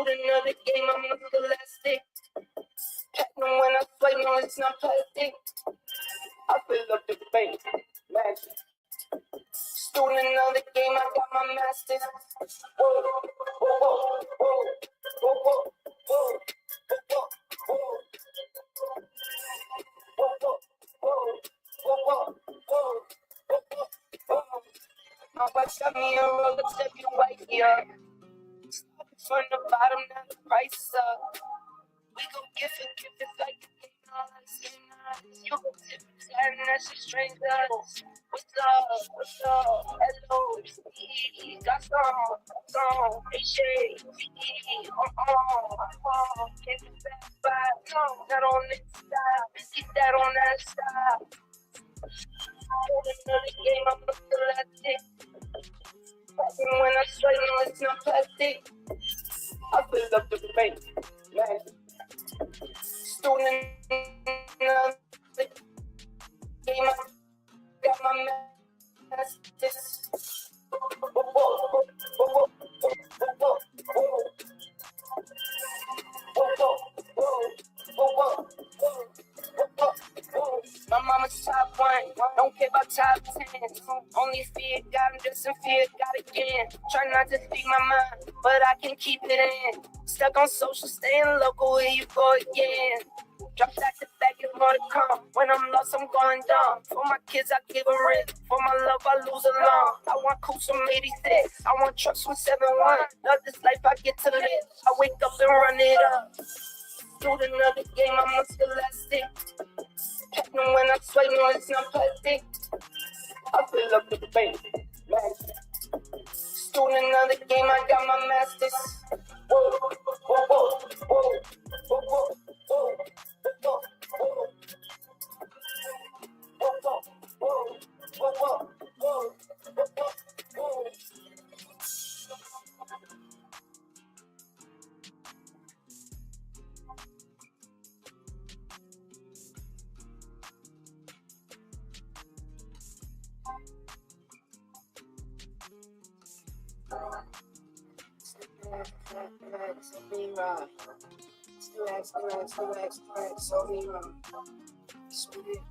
another game, I'm not elastic. Platinum when I play, no, it's not plastic. I fill up the bank, magic. Student another game, I got my master's. Whoa, whoa, whoa, whoa, whoa, whoa, whoa, whoa, whoa. My wife got me a Rolex every white year. Started from the bottom, now the price is up. We go give it like the you and that's a stranger. What's up? Hello, got some, hey shade, can't do that vibe, no, not on this side, keep that on that side. Another game, I'm looking elastic. And when I strike, no, it's not plastic. I fill up the bank, man. Student game, I got my master's. My mama's top one, don't care about top 10. Only fear God, I'm just in fear God again. Try not to speak my mind, but I can keep it in. Stuck on social, staying local, here you go again. Drop back to back, it's more to come. When I'm lost, I'm going dumb. For my kids, I give a rip. For my love, I lose alone. I want coops from 86. I want trucks from 71. Love this life, I get to live. I wake up and run it up. Do another game, I'm elastic. Platinum when I sweat, no, it's not plastic. I fill up the bank, magic. Student another game, I got my master's. Whoa, whoa, whoa, whoa, whoa, whoa, whoa, whoa, whoa. So me wrong. Spit it.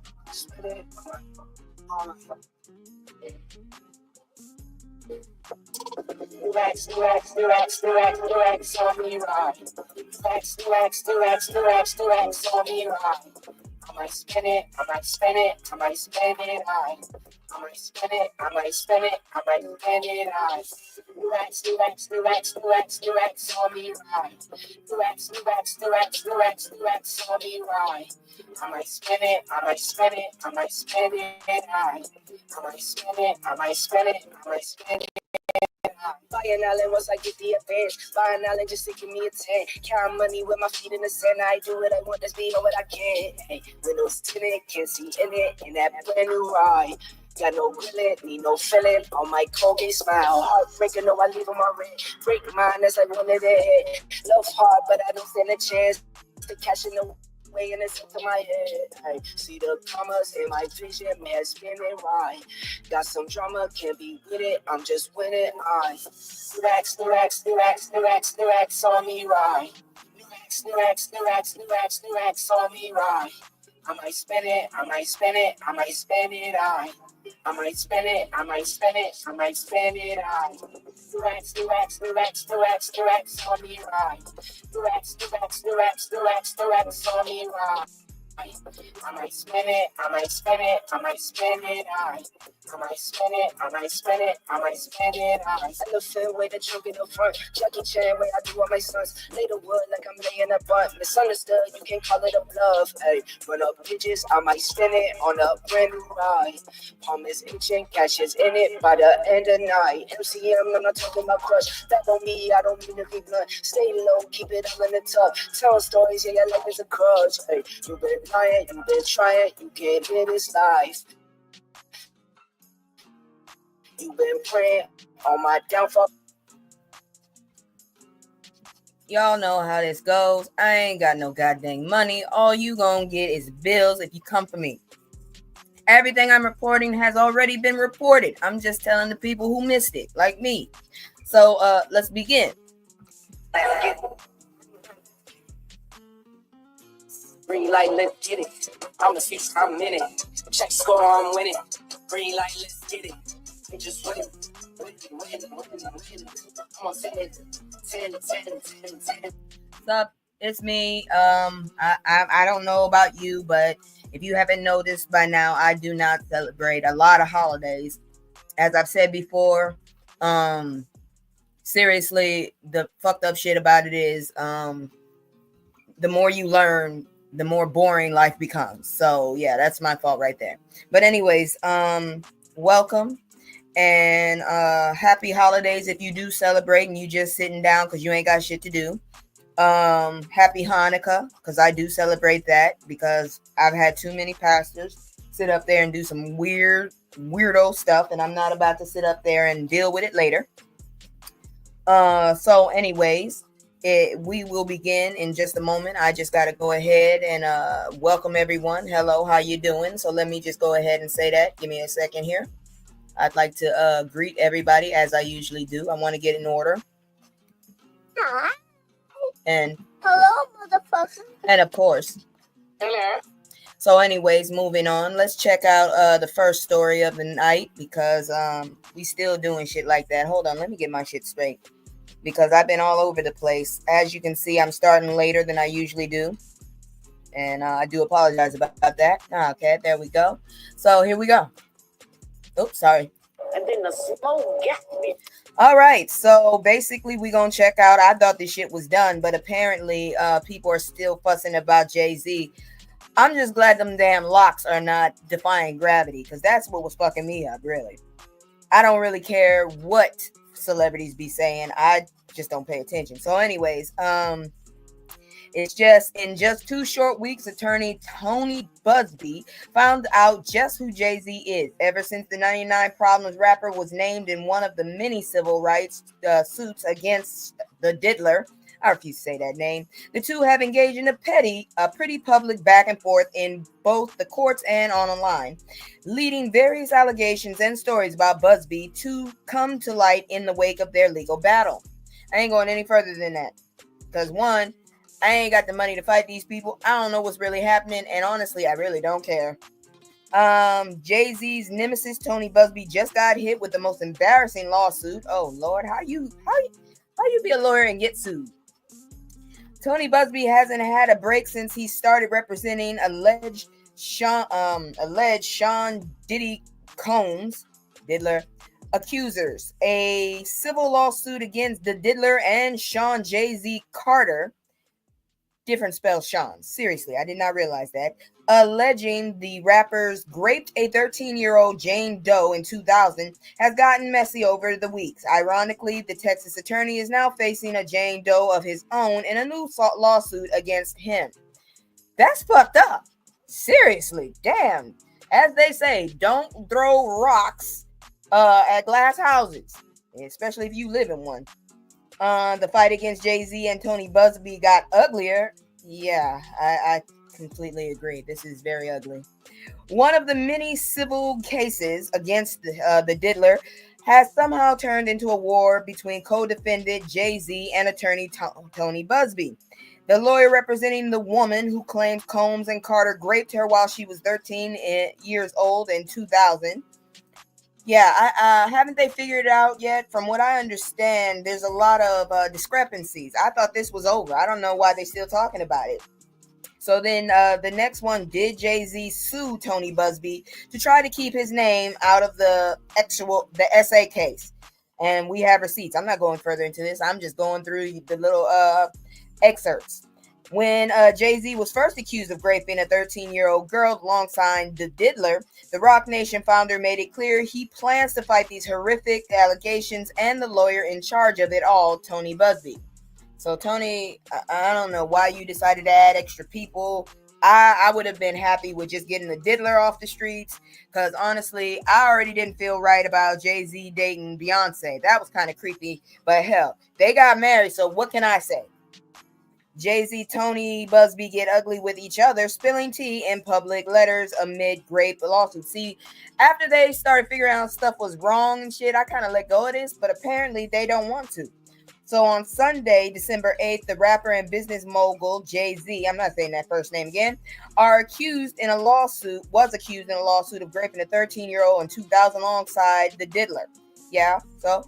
Relax, on me right. Relax, on me right. I might spin it, I might spin it. I might spin it, I might spin it, I might spin it, Relax, on me right. Relax, on me right. I might spin it, I might spin it, I might spin it. Buying Allen once I get the advance. Buying Allen just to give me a 10. Count money with my feet in the sand. I do what I want, that's me, know what I can. Hey, windows tinted, can't see in it. In that brand new ride. Got no grilling, need no filling. On my Colgate smile. Heartbreaker, no, I leave on my ring. Break mine, that's like one of the head. Love hard, but I don't stand a chance to cash in the way in the center of my head. I see the commas in my vision, man, spinning right. Got some drama, can't be with it, I'm just with it. Relax on me right. Relax on me right. I might spin it, I might spin it. I might spin it, I might spin it. Relax on me right. Relax on me right. I might spin it, I might spin it. I might spin it. Elephant way to choke in the front. Jackie Chan way I do all my sons. Lay the wood like I'm laying a butt. Misunderstood, you can call it a bluff. Hey, run up bitches, I might spin it on a brand new ride. Palm is itching, cash is in it by the end of night. MCM, I'm not talking about crush. That on me, I don't mean to be blunt. Stay low, keep it all in the tub. Tell stories, yeah, your life is a grudge. Hey, you been lying, you been trying, you can't live this life. You been praying on my downfall. Y'all know how this goes. I ain't got no goddamn money. All you gonna get is bills if you come for me. Everything I'm reporting has already been reported. I'm just telling the people who missed it, like me. So let's begin. Green light, let's get it. I'm the future, I'm in it. Check score, I'm winning. Green light, let's get it. We just win. Come on, 10. What's up? It's me. I don't know about you, but if you haven't noticed by now, I do not celebrate a lot of holidays. As I've said before, seriously, the fucked up shit about it is, the more you learn, the more boring life becomes. So yeah, that's my fault right there. But anyways, welcome and happy holidays if you do celebrate and you just sitting down because you ain't got shit to do. Happy Hanukkah, because I do celebrate that because I've had too many pastors sit up there and do some weirdo stuff, and I'm not about to sit up there and deal with it later. So anyways, we will begin in just a moment. I just got to go ahead and welcome everyone. Hello, how you doing? So let me just go ahead and say that. Give me a second here. I'd like to greet everybody as I usually do. I want to get in order. Hi. And Hello, motherfucker. And of course. Hello. So anyways, moving on. Let's check out the first story of the night because we still doing shit like that. Hold on, let me get my shit straight. Because I've been all over the place. As you can see, I'm starting later than I usually do. And I do apologize about that. Okay, there we go. So here we go. Oops, sorry. And then the smoke got me. All right, so basically we're going to check out. I thought this shit was done, but apparently people are still fussing about Jay-Z. I'm just glad them damn locks are not defying gravity because that's what was fucking me up, really. I don't really care what celebrities be saying. I just don't pay attention. So anyways, it's just in just 2 short weeks, attorney Tony Busby found out just who Jay-Z is. Ever since the 99 Problems rapper was named in one of the many civil rights suits against the Diddler, I refuse to say that name, the two have engaged in a pretty public back and forth in both the courts and online, leading various allegations and stories about Busby to come to light in the wake of their legal battle. I ain't going any further than that. Because one, I ain't got the money to fight these people. I don't know what's really happening. And honestly, I really don't care. Jay-Z's nemesis, Tony Busby, just got hit with the most embarrassing lawsuit. Oh, Lord, how you be a lawyer and get sued? Tony Busby hasn't had a break since he started representing alleged Sean Diddy Combs, Diddler, accusers. A civil lawsuit against the Diddler and Sean Jay-Z Carter, different spell Sean. Seriously, I did not realize that. Alleging the rappers raped a 13-year-old Jane Doe in 2000 has gotten messy over the weeks. Ironically, the Texas attorney is now facing a Jane Doe of his own in a new lawsuit against him. That's fucked up. Seriously, damn. As they say, don't throw rocks at glass houses, especially if you live in one. The fight against Jay-Z and Tony Busby got uglier. Yeah, I completely agree. This is very ugly. One of the many civil cases against the Diddler has somehow turned into a war between co-defendant Jay-Z and attorney Tony Busby. The lawyer representing the woman who claims Combs and Carter raped her while she was 13 years old in 2000. Yeah, haven't they figured it out yet? From what I understand, there's a lot of discrepancies. I thought this was over. I don't know why they're still talking about it. So then the next one, did Jay-Z sue Tony Busby to try to keep his name out of the SA case? And we have receipts. I'm not going further into this. I'm just going through the little excerpts. When Jay-Z was first accused of raping a 13-year-old girl alongside the Diddler, the Rock Nation founder made it clear he plans to fight these horrific allegations and the lawyer in charge of it all, Tony Busby. So Tony, I don't know why you decided to add extra people. I would have been happy with just getting the Diddler off the streets because honestly, I already didn't feel right about Jay-Z dating Beyonce. That was kind of creepy, but hell, they got married, so what can I say? Jay-Z, Tony Busby get ugly with each other, spilling tea in public letters amid grape lawsuits. See, after they started figuring out stuff was wrong and shit, I kind of let go of this, but apparently they don't want to. So on Sunday, December 8th, the rapper and business mogul Jay-Z, I'm not saying that first name again, was accused in a lawsuit of raping a 13-year-old in 2000 alongside the Diddler. Yeah, so,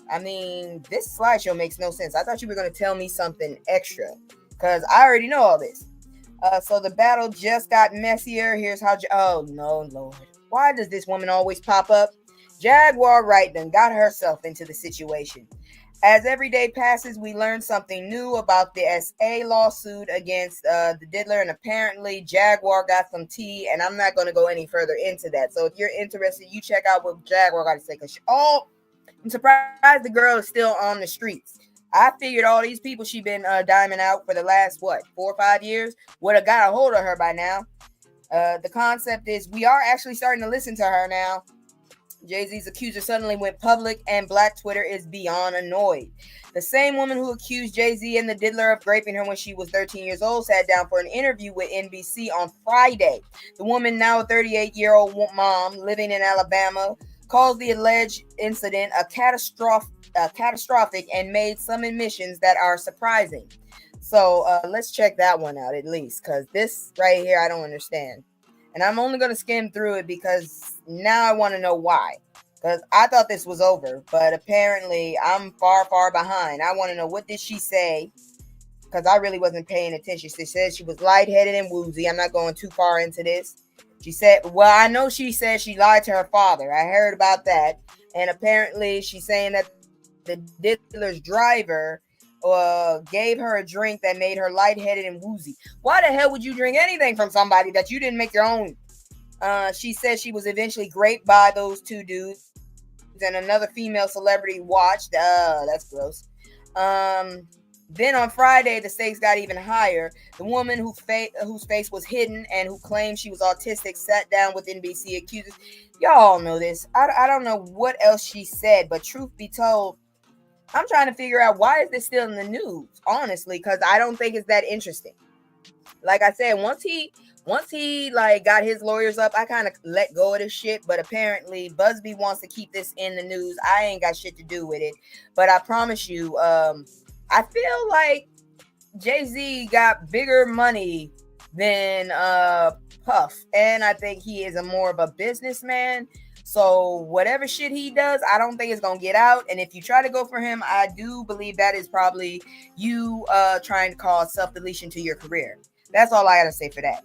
I mean, this slideshow makes no sense. I thought you were going to tell me something extra, because I already know all this. So the battle just got messier. Here's how, oh no, Lord. Why does this woman always pop up? Jaguar Wright done got herself into the situation. As every day passes, we learn something new about the SA lawsuit against the Diddler, and apparently Jaguar got some tea, and I'm not going to go any further into that. So if you're interested, you check out what Jaguar got to say. Because I'm surprised the girl is still on the streets. I figured all these people she been diming out for the last, 4 or 5 years would have got a hold of her by now. The concept is we are actually starting to listen to her now. Jay-Z's accuser suddenly went public, and Black Twitter is beyond annoyed. The same woman who accused Jay-Z and the Diddler of raping her when she was 13 years old sat down for an interview with NBC on Friday. The woman, now a 38-year-old mom living in Alabama, calls the alleged incident catastrophic and made some admissions that are surprising. So let's check that one out at least, because this right here I don't understand. And I'm only going to skim through it because now I want to know why. Because I thought this was over, but apparently I'm far, far behind. I want to know, what did she say? Because I really wasn't paying attention. She said she was lightheaded and woozy. I'm not going too far into this. She said, well, I know she said she lied to her father. I heard about that. And apparently she's saying that the Diddler's driver gave her a drink that made her lightheaded and woozy. Why the hell would you drink anything from somebody that you didn't make your own? She said she was eventually raped by those two dudes, and another female celebrity watched. That's gross. Then on Friday, the stakes got even higher. The woman whose face was hidden and who claimed she was autistic sat down with NBC accusers. Y'all know this. I don't know what else she said, but truth be told, I'm trying to figure out why is this still in the news, honestly, because I don't think it's that interesting. Like I said, once he like got his lawyers up, I kind of let go of this shit. But apparently Busby wants to keep this in the news. I ain't got shit to do with it. But I promise you, I feel like Jay-Z got bigger money than Puff. And I think he is more of a businessman. So whatever shit he does, I don't think it's going to get out. And if you try to go for him, I do believe that is probably you trying to cause self-deletion to your career. That's all I got to say for that.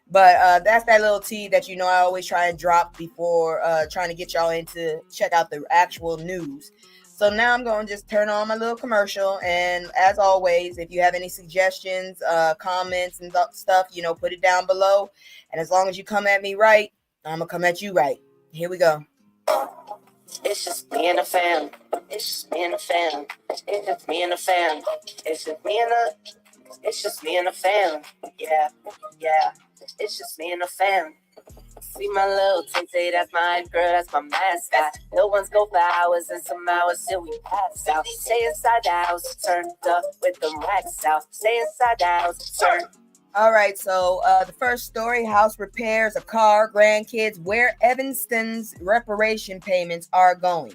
But that's that little tea that, you know, I always try and drop before trying to get y'all into check out the actual news. So now I'm going to just turn on my little commercial. And as always, if you have any suggestions, comments and stuff, you know, put it down below. And as long as you come at me right, I'm going to come at you right. Here we go. It's just me and the fam. It's just me and the fam. It's just me and the fam. It's just me and the. It's just me and the fam. Yeah, yeah. It's just me and the fam. See my little Tay, that's my girl, that's my mascot. Little ones go for hours and some hours till we pass out. Stay inside the house, turned up with the racks out. Stay inside the house, turned. All right, so the first story, house repairs, a car, grandkids, where Evanston's reparation payments are going.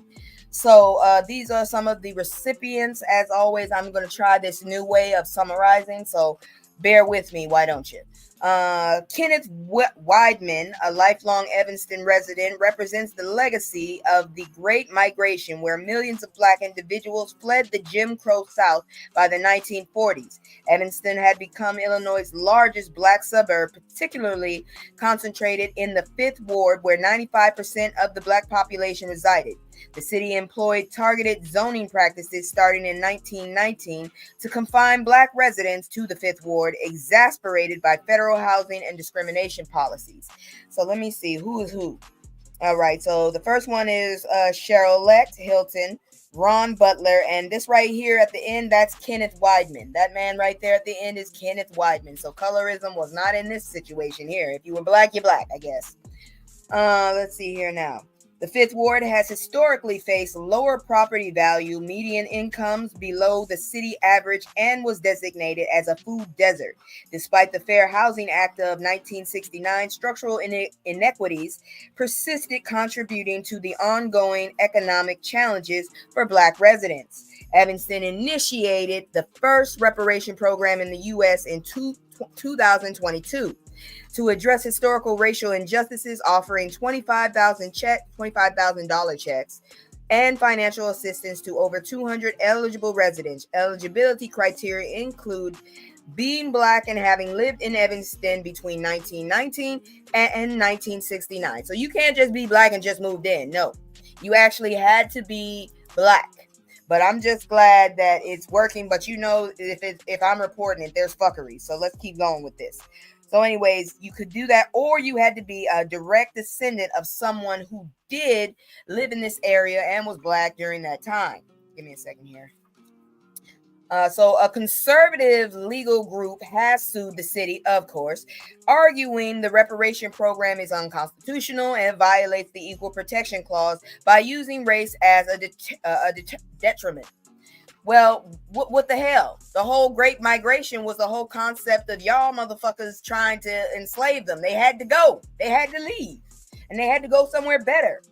So these are some of the recipients. As always, I'm going to try this new way of summarizing, so bear with me, why don't you? Kenneth Weidman, a lifelong Evanston resident, represents the legacy of the Great Migration, where millions of Black individuals fled the Jim Crow South by the 1940s. Evanston had become Illinois' largest Black suburb, particularly concentrated in the 5th Ward, where 95% of the Black population resided. The city employed targeted zoning practices starting in 1919 to confine Black residents to the 5th Ward, exacerbated by federal housing and discrimination policies. So let me see, who is who? All right, so the first one is Cheryl-elect Hilton, Ron Butler, and this right here at the end, that's Kenneth Weidman. That man right there at the end is Kenneth Weidman. So colorism was not in this situation here. If you were Black, you're Black, I guess. Let's see here now. The 5th Ward has historically faced lower property value, median incomes below the city average, and was designated as a food desert. Despite the Fair Housing Act of 1969, structural inequities persisted, contributing to the ongoing economic challenges for Black residents. Evanston initiated the first reparation program in the U.S. in 2022 to address historical racial injustices, offering $25,000 checks and financial assistance to over 200 eligible residents. Eligibility criteria include being Black and having lived in Evanston between 1919 and 1969. So you can't just be Black and just moved in. No, you actually had to be Black. But I'm just glad that it's working. But you know, if I'm reporting it, there's fuckery. So let's keep going with this. So anyways, you could do that, or you had to be a direct descendant of someone who did live in this area and was Black during that time. Give me a second here. So a conservative legal group has sued the city, of course, arguing the reparation program is unconstitutional and violates the Equal Protection Clause by using race as a detriment. Well, what the hell? The whole Great Migration was the whole concept of y'all motherfuckers trying to enslave them. They had to go. They had to leave. And they had to go somewhere better.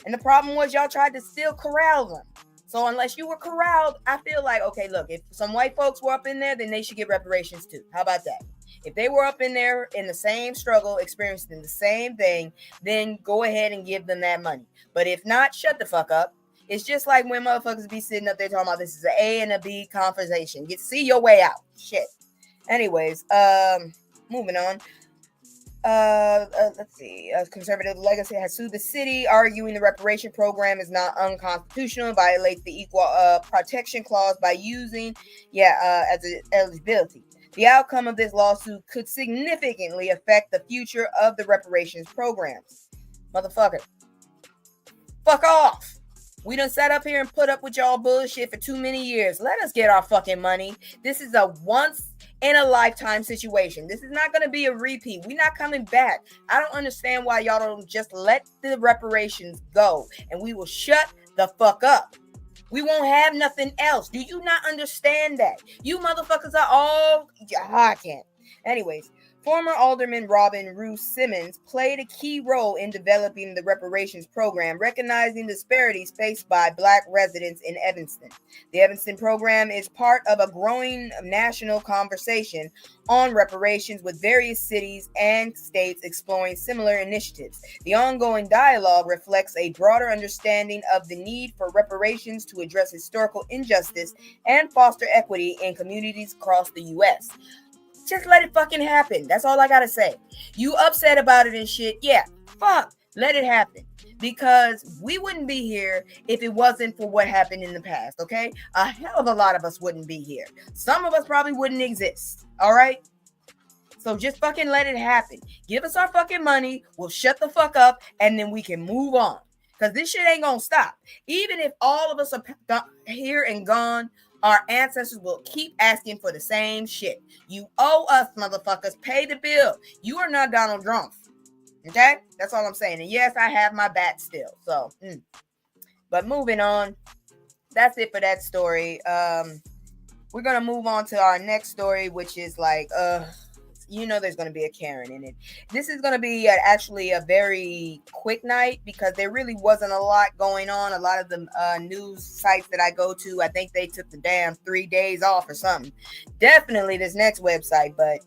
And the problem was y'all tried to still corral them. So unless you were corralled, I feel like, okay, look, if some white folks were up in there, then they should get reparations too. How about that? If they were up in there in the same struggle, experiencing the same thing, then go ahead and give them that money. But if not, shut the fuck up. It's just like when motherfuckers be sitting up there talking about this is an A and a B conversation. See your way out. Shit. Anyways, moving on. Let's see. Conservative Legacy has sued the city, arguing the reparation program is not unconstitutional and violates the Equal Protection Clause by using, as an eligibility. The outcome of this lawsuit could significantly affect the future of the reparations programs. Motherfucker. Fuck off. We done sat up here and put up with y'all bullshit for too many years. Let us get our fucking money. This is a once in a lifetime situation. This is not going to be a repeat. We're not coming back. I don't understand why y'all don't just let the reparations go and we will shut the fuck up. We won't have nothing else. Do you not understand that? You motherfuckers are all... I can't. Anyways, former Alderman Robin Rue Simmons played a key role in developing the reparations program, recognizing disparities faced by Black residents in Evanston. The Evanston program is part of a growing national conversation on reparations, with various cities and states exploring similar initiatives. The ongoing dialogue reflects a broader understanding of the need for reparations to address historical injustice and foster equity in communities across the U.S. Just let it fucking happen. That's all I gotta say. You upset about it and shit. Yeah, fuck. Let it happen. Because we wouldn't be here if it wasn't for what happened in the past, okay? A hell of a lot of us wouldn't be here. Some of us probably wouldn't exist, all right? So just fucking let it happen. Give us our fucking money. We'll shut the fuck up and then we can move on. Because this shit ain't gonna stop. Even if all of us are here and gone, our ancestors will keep asking for the same shit. You owe us, motherfuckers. Pay the bill. You are not Donald Trump. Okay? That's all I'm saying. And yes, I have my bat still. So, But moving on. That's it for that story. We're going to move on to our next story, which is like, there's going to be a Karen in it. This is going to be actually a very quick night because there really wasn't a lot going on. A lot of the news sites that I go to, I think they took the damn 3 days off or something. Definitely this next website, but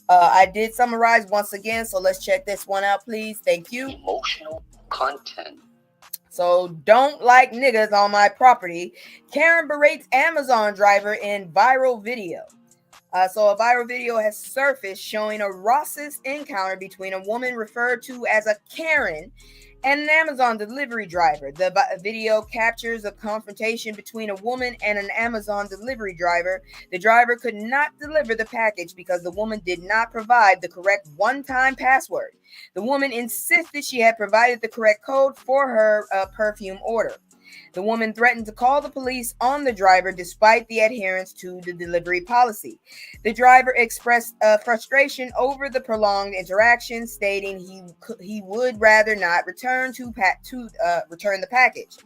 I did summarize once again. So let's check this one out, please. Thank you. Emotional content. So don't like niggas on my property. Karen berates Amazon driver in viral video. So a viral video has surfaced showing a racist encounter between a woman referred to as a Karen and an Amazon delivery driver. The video captures a confrontation between a woman and an Amazon delivery driver. The driver could not deliver the package because the woman did not provide the correct one-time password. The woman insisted she had provided the correct code for her perfume order. The woman threatened to call the police on the driver despite the adherence to the delivery policy. The driver expressed frustration over the prolonged interaction, stating he would rather not return the package.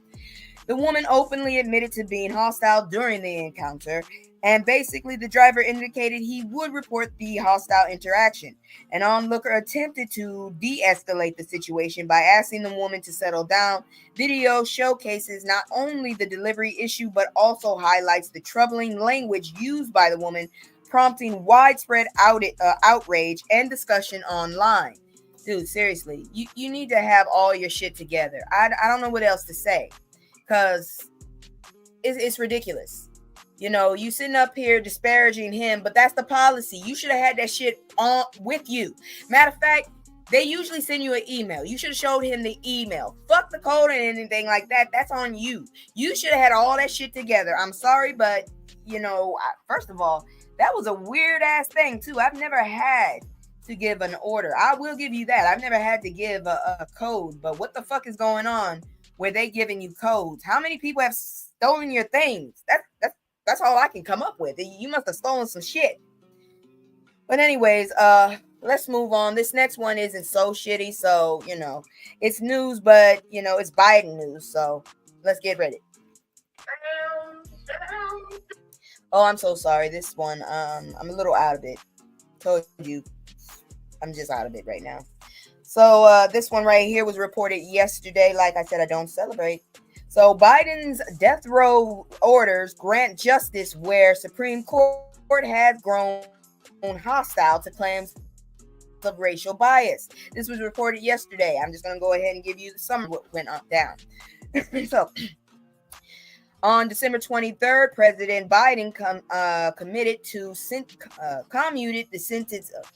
The woman openly admitted to being hostile during the encounter, and basically the driver indicated he would report the hostile interaction. An onlooker attempted to de-escalate the situation by asking the woman to settle down. Video showcases not only the delivery issue, but also highlights the troubling language used by the woman, prompting widespread outrage and discussion online. Dude, seriously, you need to have all your shit together. I don't know what else to say, because it's ridiculous. You know, you sitting up here disparaging him, but that's the policy. You should have had that shit on with you. Matter of fact, they usually send you an email. You should have showed him the email. Fuck the code and anything like that. That's on you. You should have had all that shit together. I'm sorry, but, you know, first of all, that was a weird ass thing, too. I've never had to give an order. I will give you that. I've never had to give a code, but what the fuck is going on where they giving you codes? How many people have stolen your things? That's all I can come up with. You must have stolen some shit. But anyways, let's move on. This next one isn't so shitty, so, you know, it's news, but, you know, it's Biden news, so let's get ready. Oh, I'm so sorry. This one, I'm a little out of it. Told you, I'm just out of it right now. So, this one right here was reported yesterday. Like I said, I don't celebrate. So Biden's death row orders grant justice where Supreme Court has grown hostile to claims of racial bias. This was reported yesterday. I'm just going to go ahead and give you the summary of what went down. So on December 23rd, President Biden commuted the sentence of,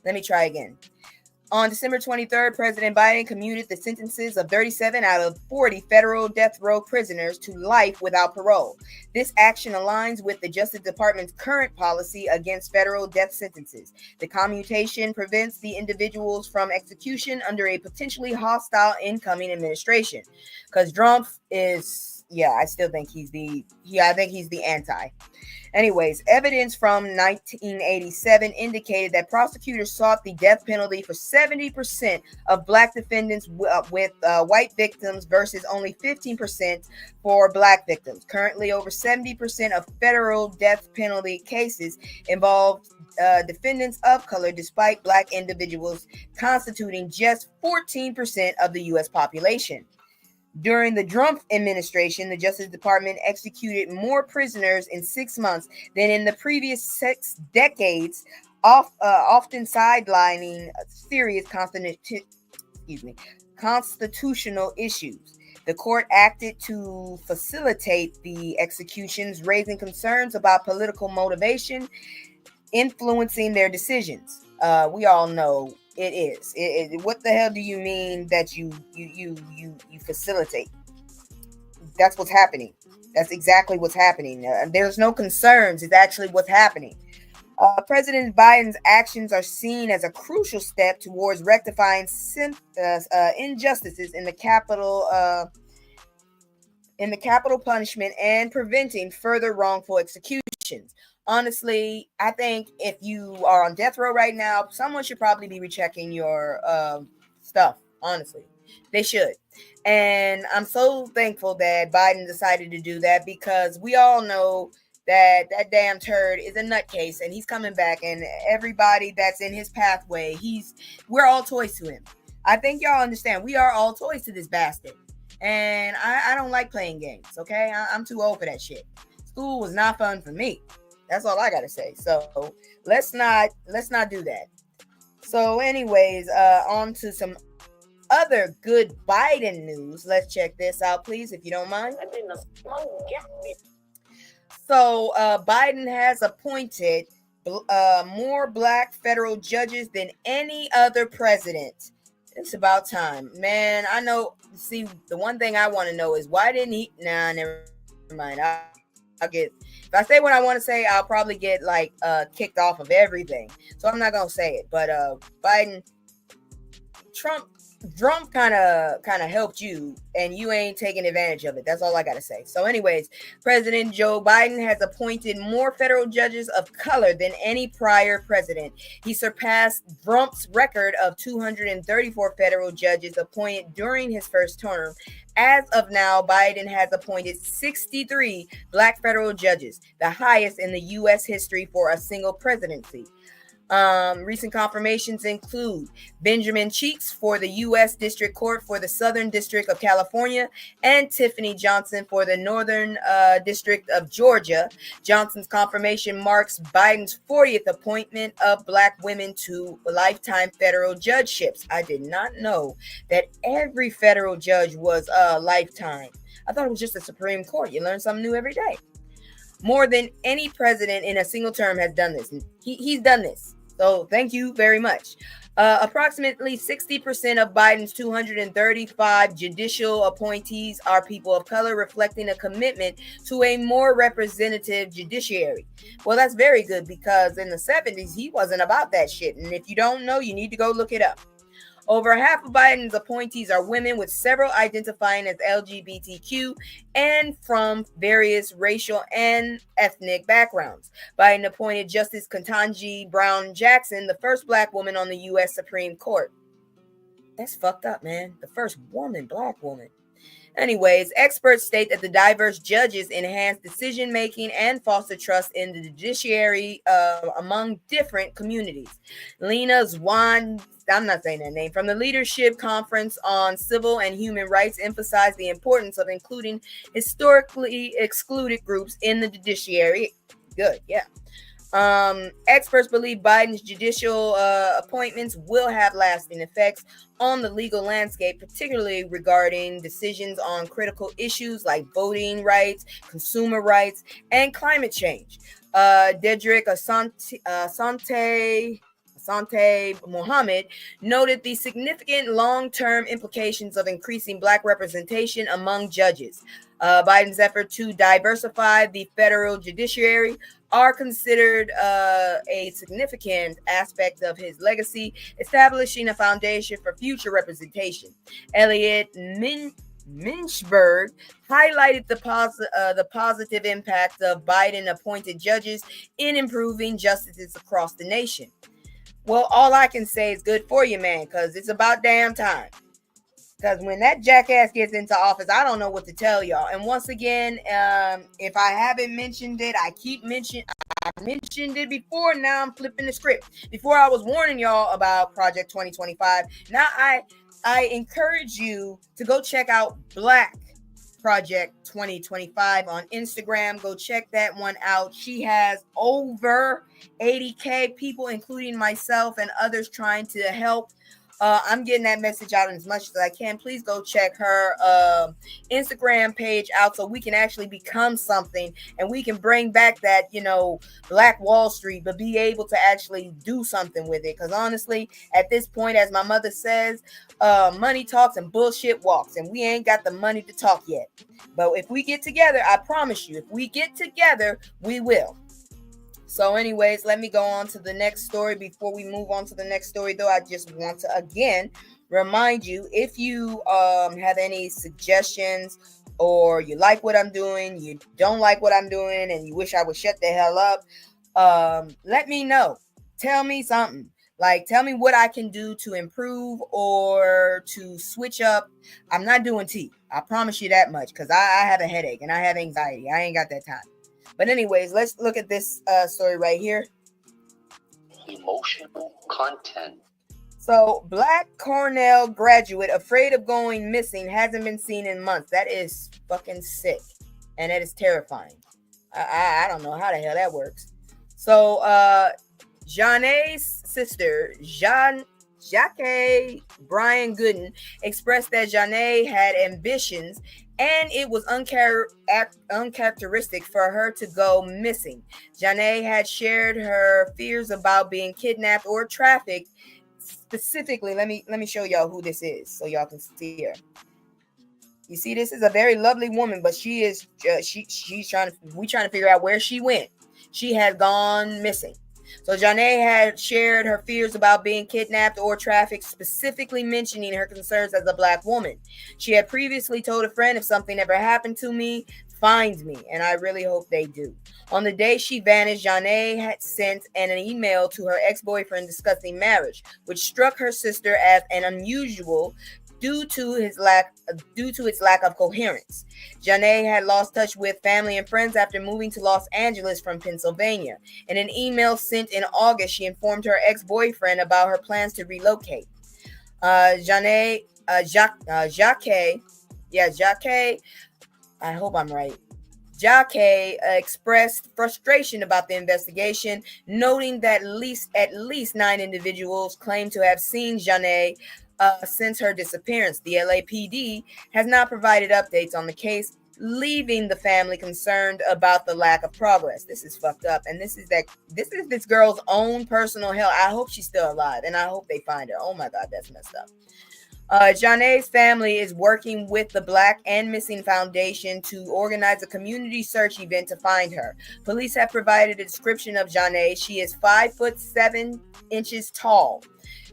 let me try again. On December 23rd, President Biden commuted the sentences of 37 out of 40 federal death row prisoners to life without parole. This action aligns with the Justice Department's current policy against federal death sentences. The commutation prevents the individuals from execution under a potentially hostile incoming administration. Because Trump is, I still think he's the anti. Anyways, evidence from 1987 indicated that prosecutors sought the death penalty for 70% of black defendants with white victims versus only 15% for black victims. Currently, over 70% of federal death penalty cases involve defendants of color, despite black individuals constituting just 14% of the U.S. population. During the Trump administration, the Justice Department executed more prisoners in 6 months than in the previous 6 decades, often sidelining serious constitutional issues. The court acted to facilitate the executions, raising concerns about political motivation influencing their decisions. We all know it is. What the hell do you mean that you facilitate? That's what's happening. That's exactly what's happening. There's no concerns. It's actually what's happening. President Biden's actions are seen as a crucial step towards rectifying injustices in the capital punishment and preventing further wrongful executions. Honestly, I think if you are on death row right now, someone should probably be rechecking your stuff. Honestly, they should. And I'm so thankful that Biden decided to do that, because we all know that damn turd is a nutcase, and he's coming back, and everybody that's in his pathway, we're all toys to him. I think y'all understand. We are all toys to this bastard. And I don't like playing games, okay? I'm too old for that shit. School was not fun for me. That's all I gotta say. So let's not do that. So anyways, on to some other good Biden news. Let's check this out, please, if you don't mind. So Biden has appointed more black federal judges than any other president. It's about time, man. I know. See, the one thing I want to know is why didn't he? Nah, never mind. I'll get. If I say what I want to say, I'll probably get kicked off of everything. So I'm not gonna say it. But Biden, Trump Trump kind of helped you, and you ain't taking advantage of it. That's all I gotta say. So, anyways, President Joe Biden has appointed more federal judges of color than any prior president. He surpassed Trump's record of 234 federal judges appointed during his first term. As of now, Biden has appointed 63 black federal judges, the highest in the U.S. history for a single presidency. Recent confirmations include Benjamin Cheeks for the U.S. District Court for the Southern District of California and Tiffany Johnson for the Northern District of Georgia. Johnson's confirmation marks Biden's 40th appointment of black women to lifetime federal judgeships. I did not know that every federal judge was a lifetime. I thought it was just the Supreme Court. You learn something new every day. More than any president in a single term has done this. He's done this. So thank you very much. Approximately 60% of Biden's 235 judicial appointees are people of color, reflecting a commitment to a more representative judiciary. Well, that's very good because in the 70s, he wasn't about that shit. And if you don't know, you need to go look it up. Over half of Biden's appointees are women, with several identifying as LGBTQ and from various racial and ethnic backgrounds. Biden appointed Justice Ketanji Brown Jackson, the first black woman on the U.S. Supreme Court. That's fucked up, man. The first black woman. Anyways, experts state that the diverse judges enhance decision-making and foster trust in the judiciary among different communities. Lena Zwan, I'm not saying that name, from the Leadership Conference on Civil and Human Rights, emphasized the importance of including historically excluded groups in the judiciary. Good, yeah. Experts believe Biden's judicial appointments will have lasting effects on the legal landscape, particularly regarding decisions on critical issues like voting rights, consumer rights, and climate change. Dedrick Asante Mohammed noted the significant long-term implications of increasing black representation among judges. Biden's effort to diversify the federal judiciary are considered a significant aspect of his legacy, establishing a foundation for future representation. Elliot Minchberg highlighted the positive impact of Biden-appointed judges in improving justice across the nation. Well, all I can say is good for you, man, because it's about damn time. Because when that jackass gets into office, I don't know what to tell y'all. And once again, if I haven't mentioned it, I mentioned it before. Now I'm flipping the script. Before I was warning y'all about Project 2025. Now I encourage you to go check out Black Project 2025 on Instagram. Go check that one out. She has over 80K people, including myself and others, trying to help. I'm getting that message out as much as I can. Please go check her Instagram page out so we can actually become something and we can bring back that, Black Wall Street, but be able to actually do something with it. Because honestly, at this point, as my mother says, money talks and bullshit walks, and we ain't got the money to talk yet. But if we get together, I promise you, if we get together, we will. So anyways, let me go on to the next story. Before we move on to the next story, though, I just want to again remind you, if you have any suggestions or you like what I'm doing, you don't like what I'm doing, and you wish I would shut the hell up, let me know. Tell me something. Like, tell me what I can do to improve or to switch up. I'm not doing tea. I promise you that much, because I have a headache and I have anxiety. I ain't got that time. But anyways, let's look at this story right here. Emotional content. So, Black Cornell graduate afraid of going missing hasn't been seen in months. That is fucking sick. And that is terrifying. I don't know how the hell that works. So, Janae's sister, Jackie Brian Gooden, expressed that Janae had ambitions and it was uncharacteristic for her to go missing. Janae had shared her fears about being kidnapped or trafficked. Specifically, let me show y'all who this is so y'all can see her. You see, this is a very lovely woman, but she is she's trying to figure out where she went. She had gone missing. So Janae had shared her fears about being kidnapped or trafficked, specifically mentioning her concerns as a Black woman. She had previously told a friend, if something ever happened to me, find me, and I really hope they do. On the day she vanished, Janae had sent an email to her ex-boyfriend discussing marriage, which struck her sister as an unusual due to its lack of coherence. Janae had lost touch with family and friends after moving to Los Angeles from Pennsylvania. In an email sent in August, she informed her ex-boyfriend about her plans to relocate. Jacques, I hope I'm right. Jacques expressed frustration about the investigation, noting that at least 9 individuals claim to have seen Janae since her disappearance. The LAPD has not provided updates on the case, leaving the family concerned about the lack of progress. This is fucked up, and this is this girl's own personal hell. I hope she's still alive, and I hope they find her. Oh my God, that's messed up. Janae's family is working with the Black and Missing Foundation to organize a community search event to find her. Police have provided a description of Janae. She is 5'7" tall,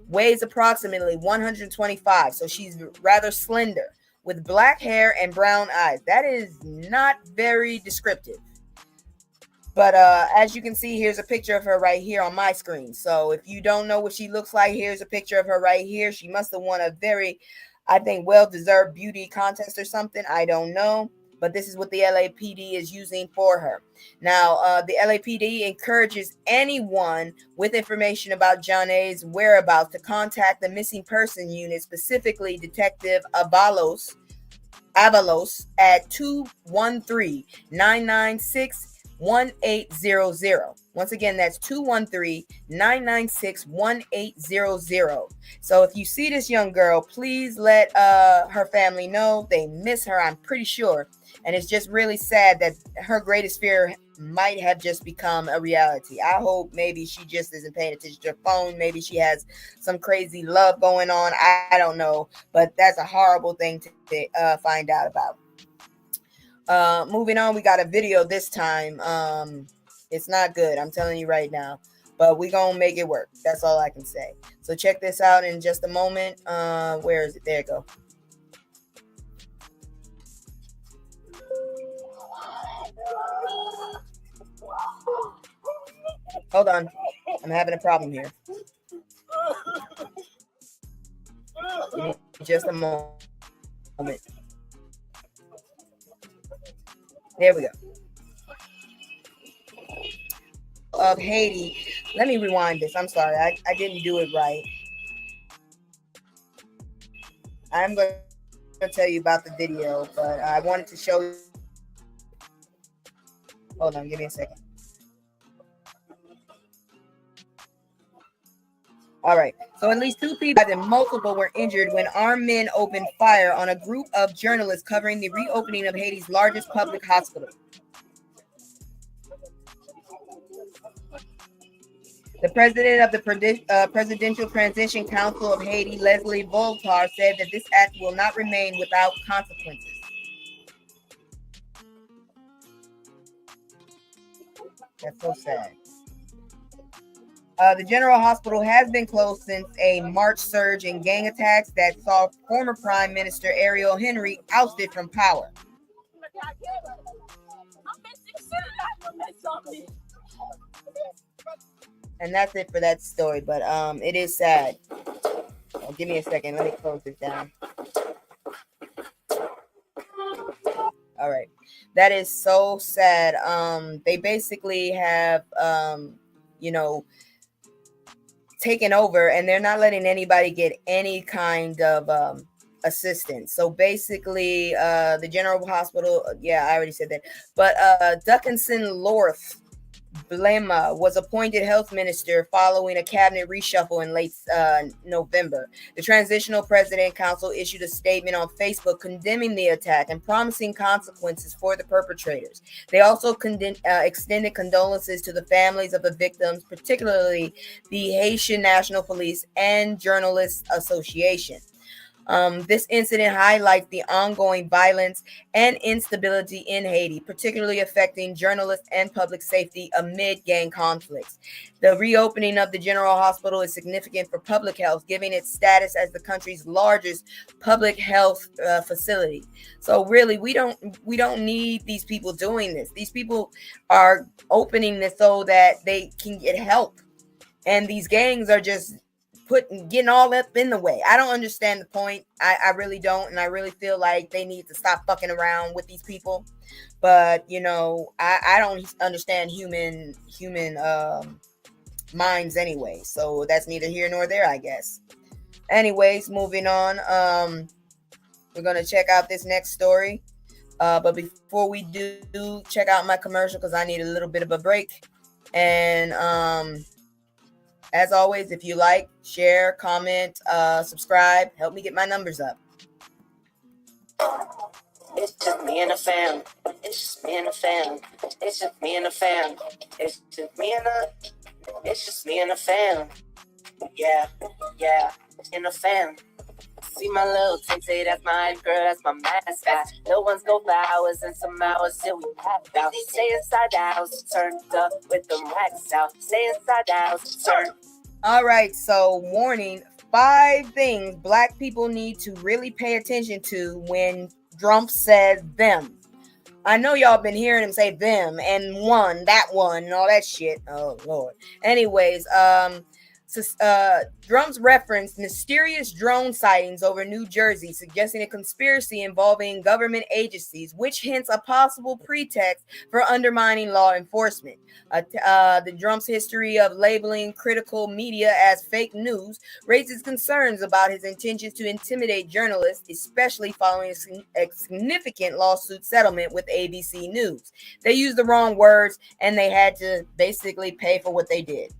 weighs approximately 125, so she's rather slender, with black hair and brown eyes. That is not very descriptive. But as you can see, here's a picture of her right here on my screen. So if you don't know what she looks like, here's a picture of her right here. She must have won a very, I think, well-deserved beauty contest or something. I don't know. But this is what the LAPD is using for her. Now, the LAPD encourages anyone with information about Janae's whereabouts to contact the missing person unit, specifically Detective Avalos at 213-996 1800. Once again, that's 213-996-1800. So if you see this young girl, please let her family know. They miss her, I'm pretty sure. And it's just really sad that her greatest fear might have just become a reality. I hope maybe she just isn't paying attention to her phone. Maybe she has some crazy love going on. I don't know. But that's a horrible thing to find out about. Moving on, we got a video this time. It's not good, I'm telling you right now, but we gonna make it work. That's all I can say. So check this out in just a moment. Where is it? There you go. Hold on, I'm having a problem here. Give me just a moment. There we go. Of Haiti. Let me rewind this. I'm sorry. I didn't do it right. I'm going to tell you about the video, but I wanted to show you. Hold on. Give me a second. All right. So at least 2 people and multiple were injured when armed men opened fire on a group of journalists covering the reopening of Haiti's largest public hospital. The president of the Presidential Transition Council of Haiti, Leslie Voltaire, said that this act will not remain without consequences. That's so sad. The General Hospital has been closed since a March surge in gang attacks that saw former Prime Minister Ariel Henry ousted from power. And that's it for that story, but it is sad. Oh, give me a second. Let me close this down. All right. That is so sad. They basically have, taken over, and they're not letting anybody get any kind of assistance. So basically, the General Hospital, I already said that. But Duckinson Lorth Blema was appointed health minister following a cabinet reshuffle in late November. The Transitional President Council issued a statement on Facebook condemning the attack and promising consequences for the perpetrators. They also extended condolences to the families of the victims, particularly the Haitian National Police and Journalists Association. This incident highlights the ongoing violence and instability in Haiti, particularly affecting journalists and public safety amid gang conflicts. The reopening of the General Hospital is significant for public health, giving it status as the country's largest public health facility. So really, we don't need these people doing this. These people are opening this so that they can get help, and these gangs are just getting all up in the way. I don't understand the point. I really don't, and I really feel like they need to stop fucking around with these people. But I don't understand human minds anyway. So that's neither here nor there, I guess. Anyways, moving on. We're gonna check out this next story. But before we do, check out my commercial because I need a little bit of a break. And as always, if you like, share, comment, subscribe, help me get my numbers up. It's just me and the fam. It's just me and the fam. It's just me and the fam. It's just me and the. It's just me and the fam. Yeah, in the fam. See my little tay, that's my girl, that's my mascot. No one's go for hours and some hours till we packed out. Stay inside the house, turned up with them racks out. Stay inside the house, turn. All right, so warning: 5 things Black people need to really pay attention to when Trump says them. I know y'all been hearing him say them and that one, and all that shit. Oh Lord. Anyways, Trump's referenced mysterious drone sightings over New Jersey, suggesting a conspiracy involving government agencies, which hints a possible pretext for undermining law enforcement. The Trump's history of labeling critical media as fake news raises concerns about his intentions to intimidate journalists, especially following a significant lawsuit settlement with ABC News. They used the wrong words, and they had to basically pay for what they did.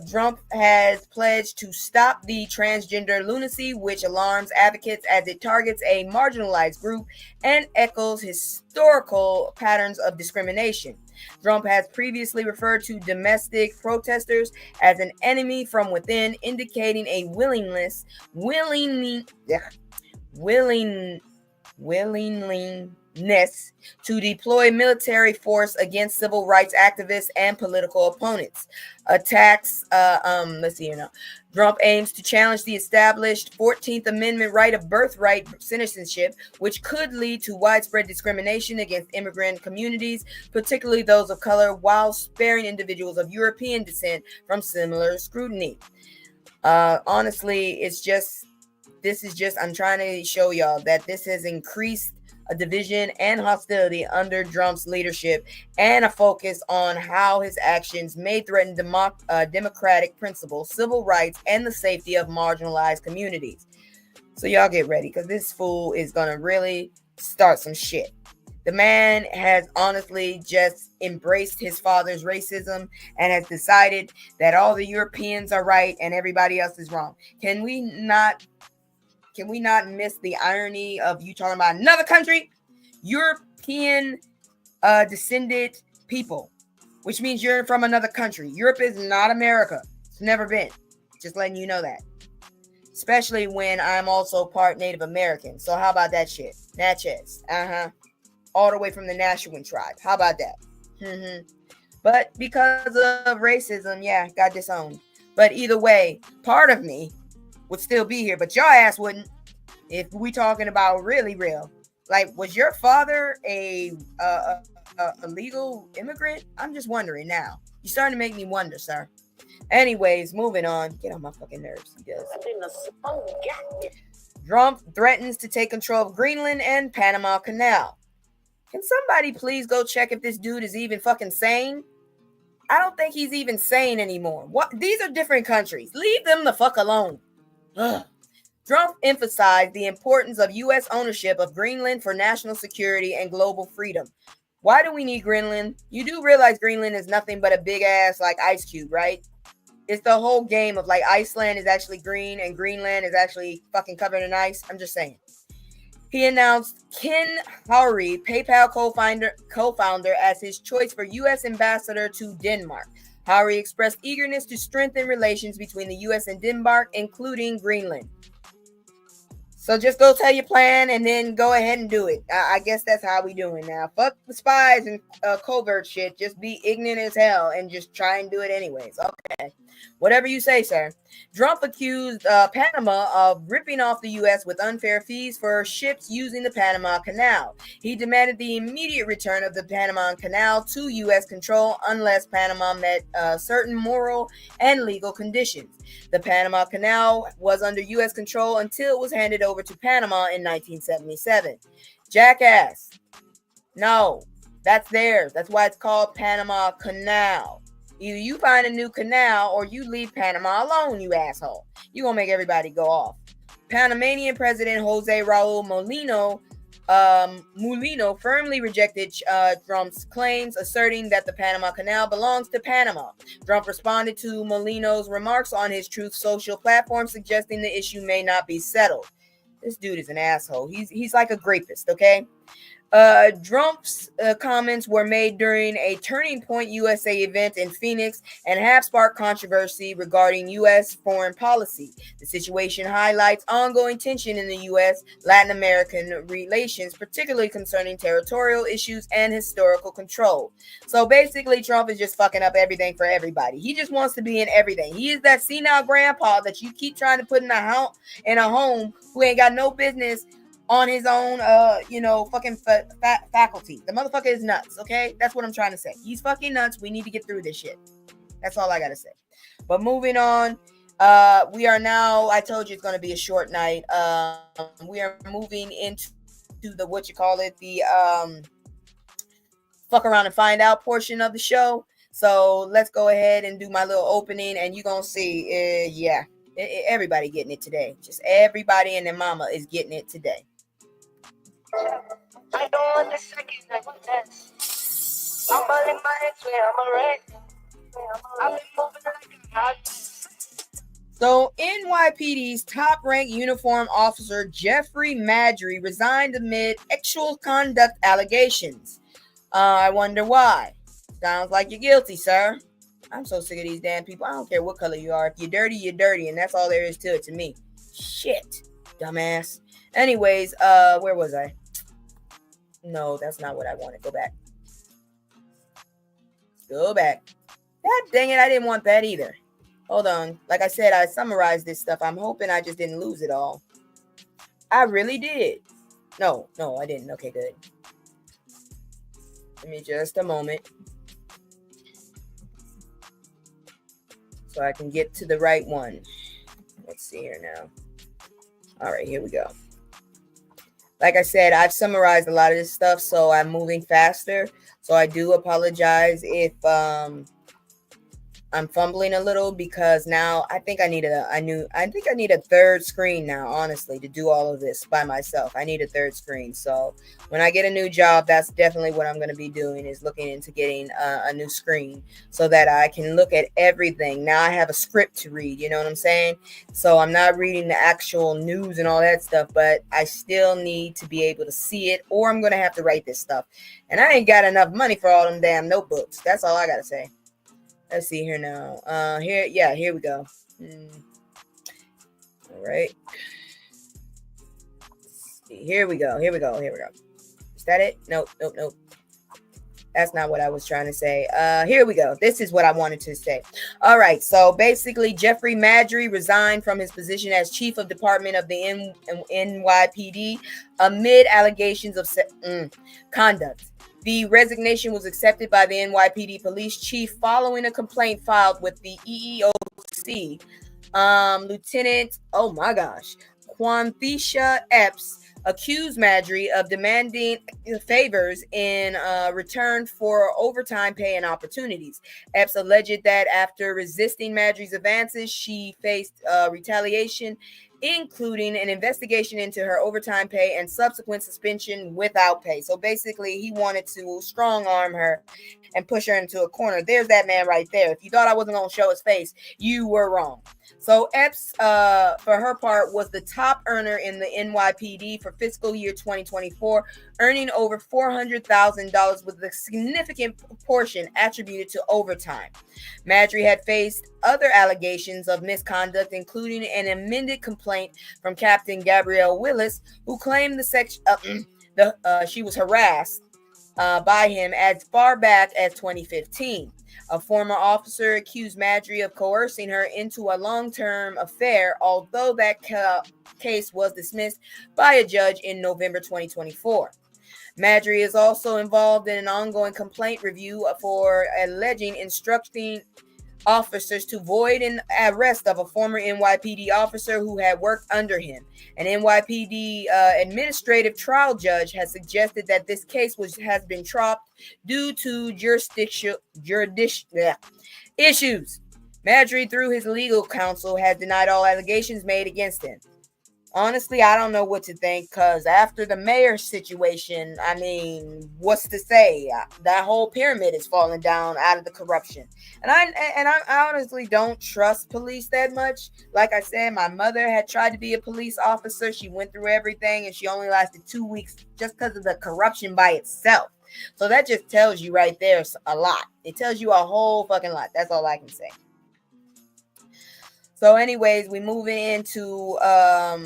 Trump has pledged to stop the transgender lunacy, which alarms advocates as it targets a marginalized group and echoes historical patterns of discrimination. Trump has previously referred to domestic protesters as an enemy from within, indicating a willingness to deploy military force against civil rights activists and political opponents. Trump aims to challenge the established 14th Amendment right of birthright citizenship, which could lead to widespread discrimination against immigrant communities, particularly those of color, while sparing individuals of European descent from similar scrutiny. Honestly, I'm trying to show y'all that this has increased a division and hostility under Trump's leadership, and a focus on how his actions may threaten democratic principles, civil rights, and the safety of marginalized communities. So y'all get ready, because this fool is going to really start some shit. The man has honestly just embraced his father's racism and has decided that all the Europeans are right and everybody else is wrong. Can we not miss the irony of you talking about another country? European descended people, which means you're from another country. Europe is not America. It's never been. Just letting you know that. Especially when I'm also part Native American. So how about that shit? Natchez. All the way from the Nashawin tribe. How about that? But because of racism, got disowned. But either way, part of me would still be here, but your ass wouldn't. If we talking about really real, like, was your father a legal immigrant? I'm just wondering now. You're starting to make me wonder, sir. Anyways, moving on. Get on my fucking nerves. He does. Trump threatens to take control of Greenland and Panama Canal. Can somebody please go check if this dude is even fucking sane? I don't think he's even sane anymore. What? These are different countries. Leave them the fuck alone. Ugh. Trump emphasized the importance of U.S. ownership of Greenland for national security and global freedom. Why do we need Greenland? You do realize Greenland is nothing but a big ass like ice cube, right? It's the whole game of like Iceland is actually green and Greenland is actually fucking covered in ice. I'm just saying. He announced Ken Howry, PayPal co-founder, as his choice for U.S. ambassador to Denmark. Howry expressed eagerness to strengthen relations between the U.S. and Denmark, including Greenland. So just go tell your plan and then go ahead and do it. I guess that's how we doing now. Fuck the spies and covert shit. Just be ignorant as hell and just try and do it anyways. Okay. Whatever you say, sir. Trump accused Panama of ripping off the U.S. with unfair fees for ships using the Panama Canal. He demanded the immediate return of the Panama Canal to U.S. control unless Panama met certain moral and legal conditions. The Panama Canal was under U.S. control until it was handed over to Panama in 1977. Jackass. No, that's theirs. That's why it's called Panama Canal. Either you find a new canal or you leave Panama alone, you asshole. You're going to make everybody go off. Panamanian President Jose Raul Mulino firmly rejected Trump's claims, asserting that the Panama Canal belongs to Panama. Trump responded to Mulino's remarks on his Truth Social platform, suggesting the issue may not be settled. This dude is an asshole. He's like a rapist, okay? Trump's comments were made during a Turning Point USA event in Phoenix and have sparked controversy regarding U.S. foreign policy. The situation highlights ongoing tension in the U.S.-Latin American relations, particularly concerning territorial issues and historical control. So basically, Trump is just fucking up everything for everybody. He just wants to be in everything. He is that senile grandpa that you keep trying to put in a home who ain't got no business on his own, fucking faculty. The motherfucker is nuts, okay? That's what I'm trying to say. He's fucking nuts. We need to get through this shit. That's all I gotta say. But moving on, we are now, I told you it's going to be a short night. We are moving into the, fuck around and find out portion of the show. So let's go ahead and do my little opening, and you're going to see, everybody getting it today. Just everybody and their mama is getting it today. I don't want the second like this. I'm balling my head where I'm a red. I've been moving like a hot. So NYPD's top-ranked uniformed officer Jeffrey Madry resigned amid sexual conduct allegations. I wonder why. Sounds like you're guilty, sir. I'm so sick of these damn people. I don't care what color you are. If you're dirty, you're dirty, and that's all there is to it to me. Shit, dumbass. Anyways, where was I? No, that's not what I wanted. Go back. Go back. God dang it, I didn't want that either. Hold on. Like I said, I summarized this stuff. I'm hoping I just didn't lose it all. I really did. No, I didn't. Okay, good. Give me just a moment, so I can get to the right one. Let's see here now. All right, here we go. Like I said, I've summarized a lot of this stuff, so I'm moving faster. So I do apologize if I'm fumbling a little, because now I think I need a third screen now, honestly, to do all of this by myself. I need a third screen. So when I get a new job, that's definitely what I'm going to be doing, is looking into getting a new screen so that I can look at everything. Now I have a script to read, you know what I'm saying? So I'm not reading the actual news and all that stuff, but I still need to be able to see it, or I'm going to have to write this stuff. And I ain't got enough money for all them damn notebooks. That's all I got to say. Let's see here now. Here we go. All right. Here we go. Is that it? Nope. That's not what I was trying to say. Here we go. This is what I wanted to say. All right. So basically, Jeffrey Madry resigned from his position as chief of department of the NYPD amid allegations of conduct. The resignation was accepted by the NYPD police chief following a complaint filed with the EEOC. Lieutenant, Quanthesia Epps accused Madry of demanding favors in return for overtime pay and opportunities. Epps alleged that after resisting Madry's advances, she faced retaliation, including an investigation into her overtime pay and subsequent suspension without pay. So basically, he wanted to strong arm her and push her into a corner. There's that man right there. If you thought I wasn't going to show his face, you were wrong. So Epps, for her part, was the top earner in the NYPD for fiscal year 2024, earning over $400,000 with a significant portion attributed to overtime. Madry had faced other allegations of misconduct, including an amended complaint from Captain Gabrielle Willis, who claimed she was harassed by him as far back as 2015. A former officer accused Marjorie of coercing her into a long-term affair, although that case was dismissed by a judge in November 2024. Marjorie is also involved in an ongoing complaint review for alleging instructing officers to void an arrest of a former NYPD officer who had worked under him. An NYPD administrative trial judge has suggested that this case has been dropped due to jurisdiction issues. Marjorie, through his legal counsel, has denied all allegations made against him. Honestly, I don't know what to think, because after the mayor situation, I mean, what's to say? That whole pyramid is falling down out of the corruption. And I honestly don't trust police that much. Like I said, my mother had tried to be a police officer. She went through everything, and she only lasted 2 weeks just because of the corruption by itself. So that just tells you right there a lot. It tells you a whole fucking lot. That's all I can say. So anyways, we move into,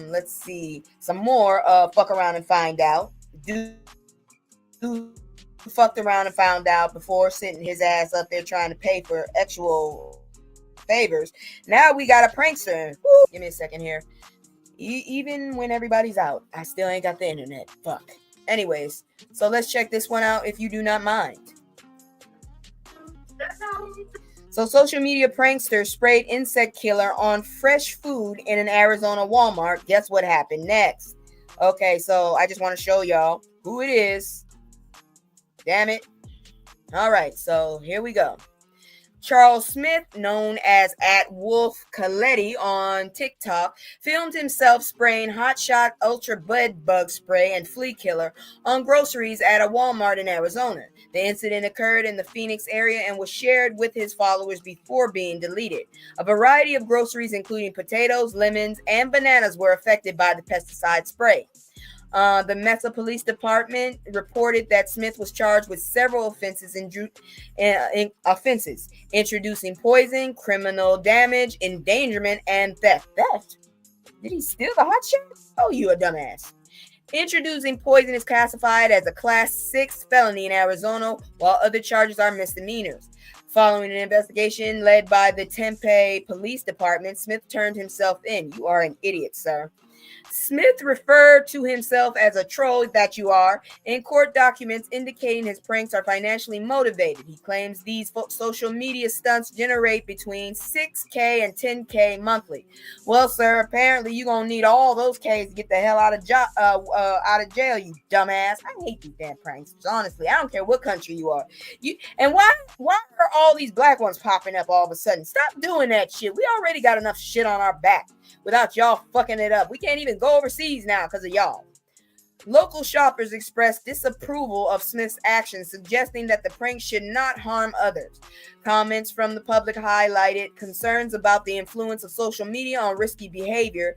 let's see, some more fuck around and find out. Dude fucked around and found out before sitting his ass up there trying to pay for actual favors. Now we got a prankster. Woo. Give me a second here. Even when everybody's out, I still ain't got the internet. Fuck. Anyways, so let's check this one out if you do not mind. So social media prankster sprayed insect killer on fresh food in an Arizona Walmart. Guess what happened next? Okay, so I just want to show y'all who it is. Damn it. All right, so here we go. Charles Smith, known as @WolfColetti on TikTok, filmed himself spraying Hot Shot Ultra Bed Bug Spray and Flea Killer on groceries at a Walmart in Arizona. The incident occurred in the Phoenix area and was shared with his followers before being deleted. A variety of groceries, including potatoes, lemons, and bananas, were affected by the pesticide spray. The Mesa Police Department reported that Smith was charged with several offenses, introducing poison, criminal damage, endangerment, and theft. Did he steal the hot shot? Oh, you a dumbass. Introducing poison is classified as a Class 6 felony in Arizona, while other charges are misdemeanors. Following an investigation led by the Tempe Police Department, Smith turned himself in. You are an idiot, sir. Smith referred to himself as a troll that you are in court documents indicating his pranks are financially motivated. He claims these social media stunts generate between $6,000 and $10,000 monthly. Well, sir, apparently you're going to need all those Ks to get the hell out of jail, you dumbass. I hate these damn pranks. Honestly, I don't care what country you are. Why are all these black ones popping up all of a sudden? Stop doing that shit. We already got enough shit on our back without y'all fucking it up. We can't even go overseas now because of y'all. Local shoppers expressed disapproval of Smith's actions, suggesting that the prank should not harm others. Comments from the public highlighted concerns about the influence of social media on risky behavior,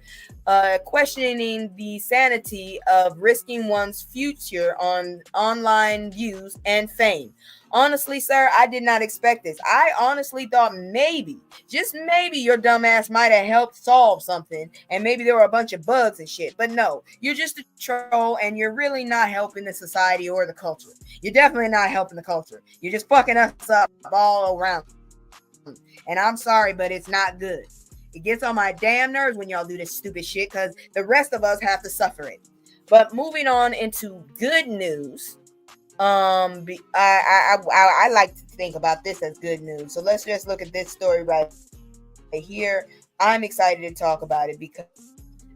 questioning the sanity of risking one's future on online views and fame. Honestly, sir, I did not expect this. I honestly thought maybe, just maybe, your dumb ass might have helped solve something, and maybe there were a bunch of bugs and shit. But no, you're just a troll, and you're really not helping the society or the culture. You're definitely not helping the culture. You're just fucking us up all around. And I'm sorry, but it's not good. It gets on my damn nerves when y'all do this stupid shit, because the rest of us have to suffer it. But moving on into good news. I like to think about this as good news. So let's just look at this story right here. I'm excited to talk about it because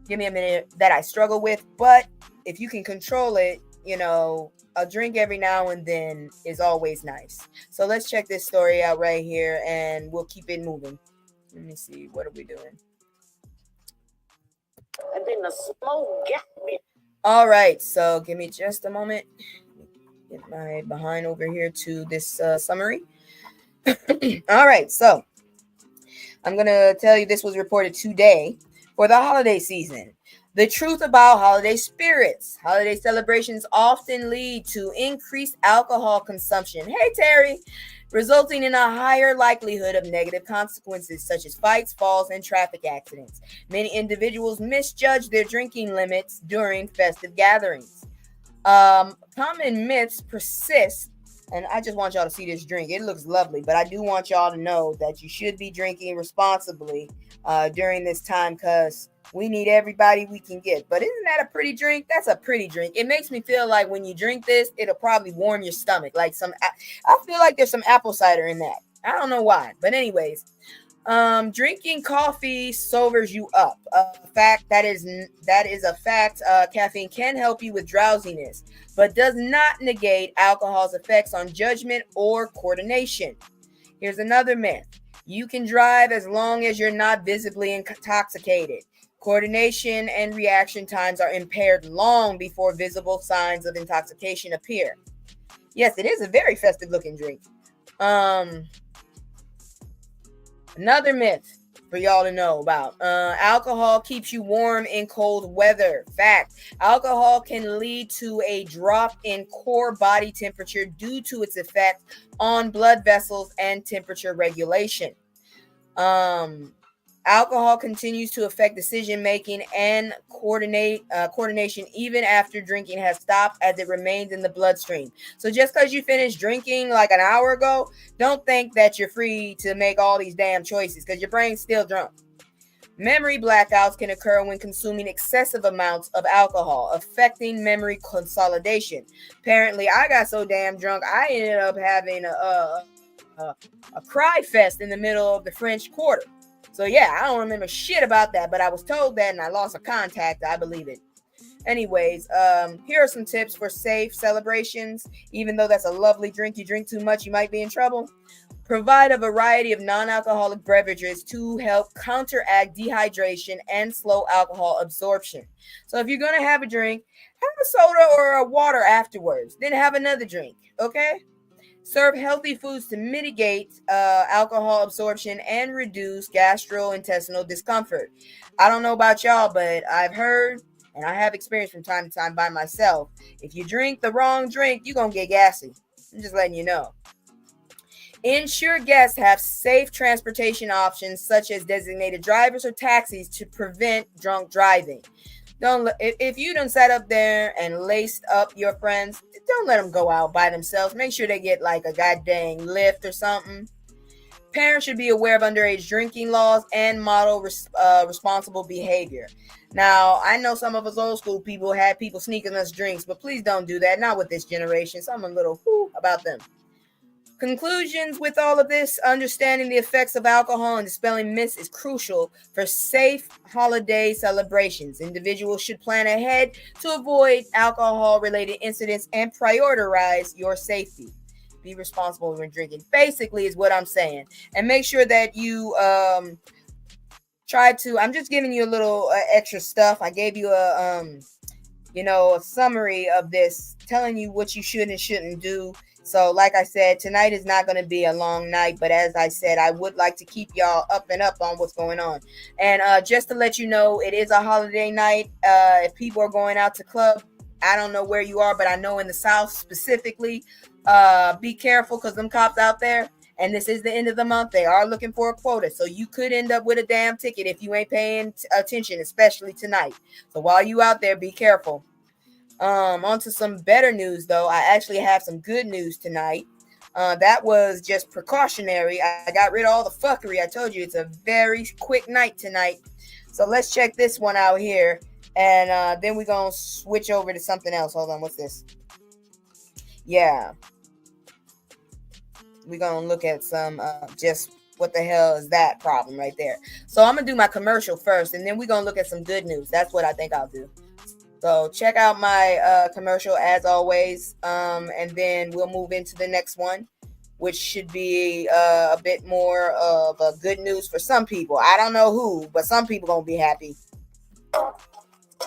give me a minute that I struggle with, but if you can control it, a drink every now and then is always nice. So let's check this story out right here and we'll keep it moving. Let me see. What are we doing? And then the smoke got me. All right. So give me just a moment. Get my behind over here to this summary. All right, so I'm going to tell you this was reported today for the holiday season. The truth about holiday spirits. Holiday celebrations often lead to increased alcohol consumption. Hey, Terry. resulting in a higher likelihood of negative consequences such as fights, falls, and traffic accidents. Many individuals misjudge their drinking limits during festive gatherings. Common myths persist, and I just want y'all to see this drink. It looks lovely, but I do want y'all to know that you should be drinking responsibly during this time, because we need everybody we can get. But isn't that a pretty drink? That's a pretty drink. It makes me feel like when you drink this, it'll probably warm your stomach. Like I feel like there's some apple cider in that. I don't know why, but anyways, drinking coffee sobers you up. That is a fact. Caffeine can help you with drowsiness, but does not negate alcohol's effects on judgment or coordination. Here's another myth. You can drive as long as you're not visibly intoxicated. Coordination and reaction times are impaired long before visible signs of intoxication appear. Yes, it is a very festive looking drink. Another myth for y'all to know about. Alcohol keeps you warm in cold weather. Fact. Alcohol can lead to a drop in core body temperature due to its effect on blood vessels and temperature regulation. Alcohol continues to affect decision making and coordination even after drinking has stopped, as it remains in the bloodstream. So just because you finished drinking like an hour ago, don't think that you're free to make all these damn choices, because your brain's still drunk. Memory blackouts can occur when consuming excessive amounts of alcohol, affecting memory consolidation. Apparently, I got so damn drunk, I ended up having a cry fest in the middle of the French Quarter. So yeah, I don't remember shit about that, but I was told that and I lost a contact. I believe it. Anyways, here are some tips for safe celebrations. Even though that's a lovely drink, you drink too much, you might be in trouble. Provide a variety of non-alcoholic beverages to help counteract dehydration and slow alcohol absorption. So if you're going to have a drink, have a soda or a water afterwards. Then have another drink, okay? Serve healthy foods to mitigate alcohol absorption and reduce gastrointestinal discomfort. I don't know about y'all, but I've heard and I have experienced from time to time by myself, if you drink the wrong drink, you're going to get gassy. I'm just letting you know. Ensure guests have safe transportation options such as designated drivers or taxis to prevent drunk driving. If you done sat up there and laced up your friends, don't let them go out by themselves. Make sure they get like a goddamn lift or something. Parents should be aware of underage drinking laws and model responsible behavior. Now, I know some of us old school people had people sneaking us drinks, but please don't do that. Not with this generation. Something a little about them. Conclusions with all of this: understanding the effects of alcohol and dispelling myths is crucial for safe holiday celebrations. Individuals should plan ahead to avoid alcohol-related incidents and prioritize your safety. Be responsible when drinking, basically, is what I'm saying. And make sure that you try to, I'm just giving you a little extra stuff. I gave you a summary of this, telling you what you should and shouldn't do. So like I said, tonight is not going to be a long night, but as I said, I would like to keep y'all up on what's going on. And just to let you know, it is a holiday night. If people are going out to club, I don't know where you are, but I know in the South specifically, be careful, because them cops out there, and this is the end of the month, they are looking for a quota. So you could end up with a damn ticket if you ain't paying attention, especially tonight. So while you out there, be careful. On to some better news, though. I actually have some good news tonight. That was just precautionary. I got rid of all the fuckery. I told you it's a very quick night tonight. So let's check this one out here. And then we're going to switch over to something else. Hold on. What's this? Yeah. We're going to look at some just what the hell is that problem right there. So I'm going to do my commercial first, and then we're going to look at some good news. That's what I think I'll do. So check out my commercial as always, and then we'll move into the next one, which should be a bit more of a good news for some people. I don't know who, but some people gonna be happy.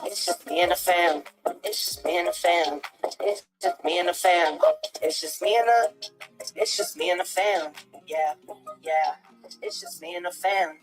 It's just me and the fam. It's just me and the fam. It's just me and the fam. It's just me and the. It's just me and the fam. Yeah. It's just me and the fam.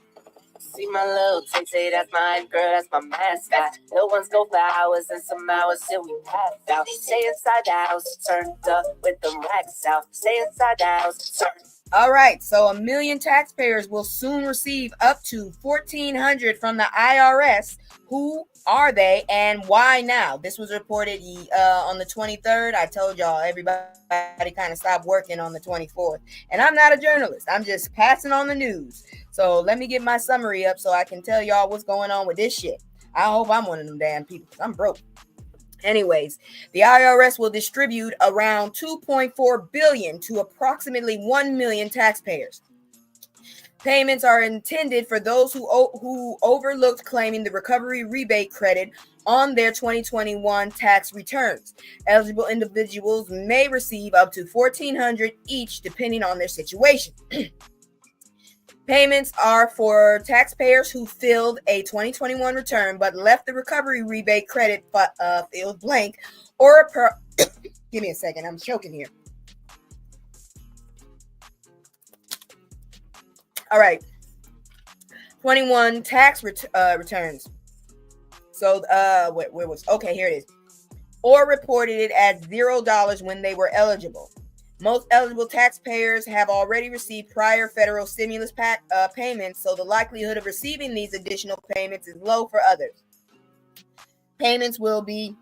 See my little Tay, that's my girl, that's my mascot. Little ones go for hours and some hours till we pass out. Stay inside the house, turned up with them racks out. Stay inside the house, turned. All right, so 1 million taxpayers will soon receive up to $1,400 from the IRS. Who are they and why now? This was reported on the 23rd. I told y'all everybody kind of stopped working on the 24th. And I'm not a journalist. I'm just passing on the news. So let me get my summary up so I can tell y'all what's going on with this shit. I hope I'm one of them damn people because I'm broke. Anyways, the IRS will distribute around $2.4 billion to approximately 1 million taxpayers. Payments are intended for those who overlooked claiming the recovery rebate credit on their 2021 tax returns. Eligible individuals may receive up to $1,400 each, depending on their situation. Payments are for taxpayers who filled a 2021 return but left the recovery rebate credit field blank or give me a second, I'm choking here. All right. 21 tax returns. So where was okay, here it is. Or reported it as $0 when they were eligible. Most eligible taxpayers have already received prior federal stimulus payments, so the likelihood of receiving these additional payments is low for others. Payments will be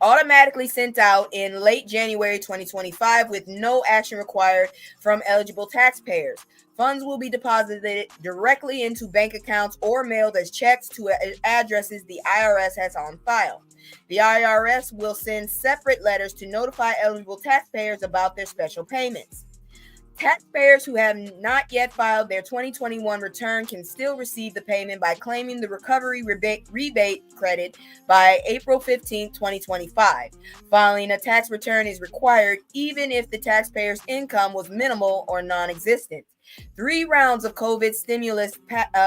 automatically sent out in late January 2025 with no action required from eligible taxpayers. Funds will be deposited directly into bank accounts or mailed as checks to addresses the IRS has on file. The IRS will send separate letters to notify eligible taxpayers about their special payments. Taxpayers who have not yet filed their 2021 return can still receive the payment by claiming the recovery rebate credit by April 15, 2025. Filing a tax return is required even if the taxpayer's income was minimal or non-existent. 3 rounds of COVID stimulus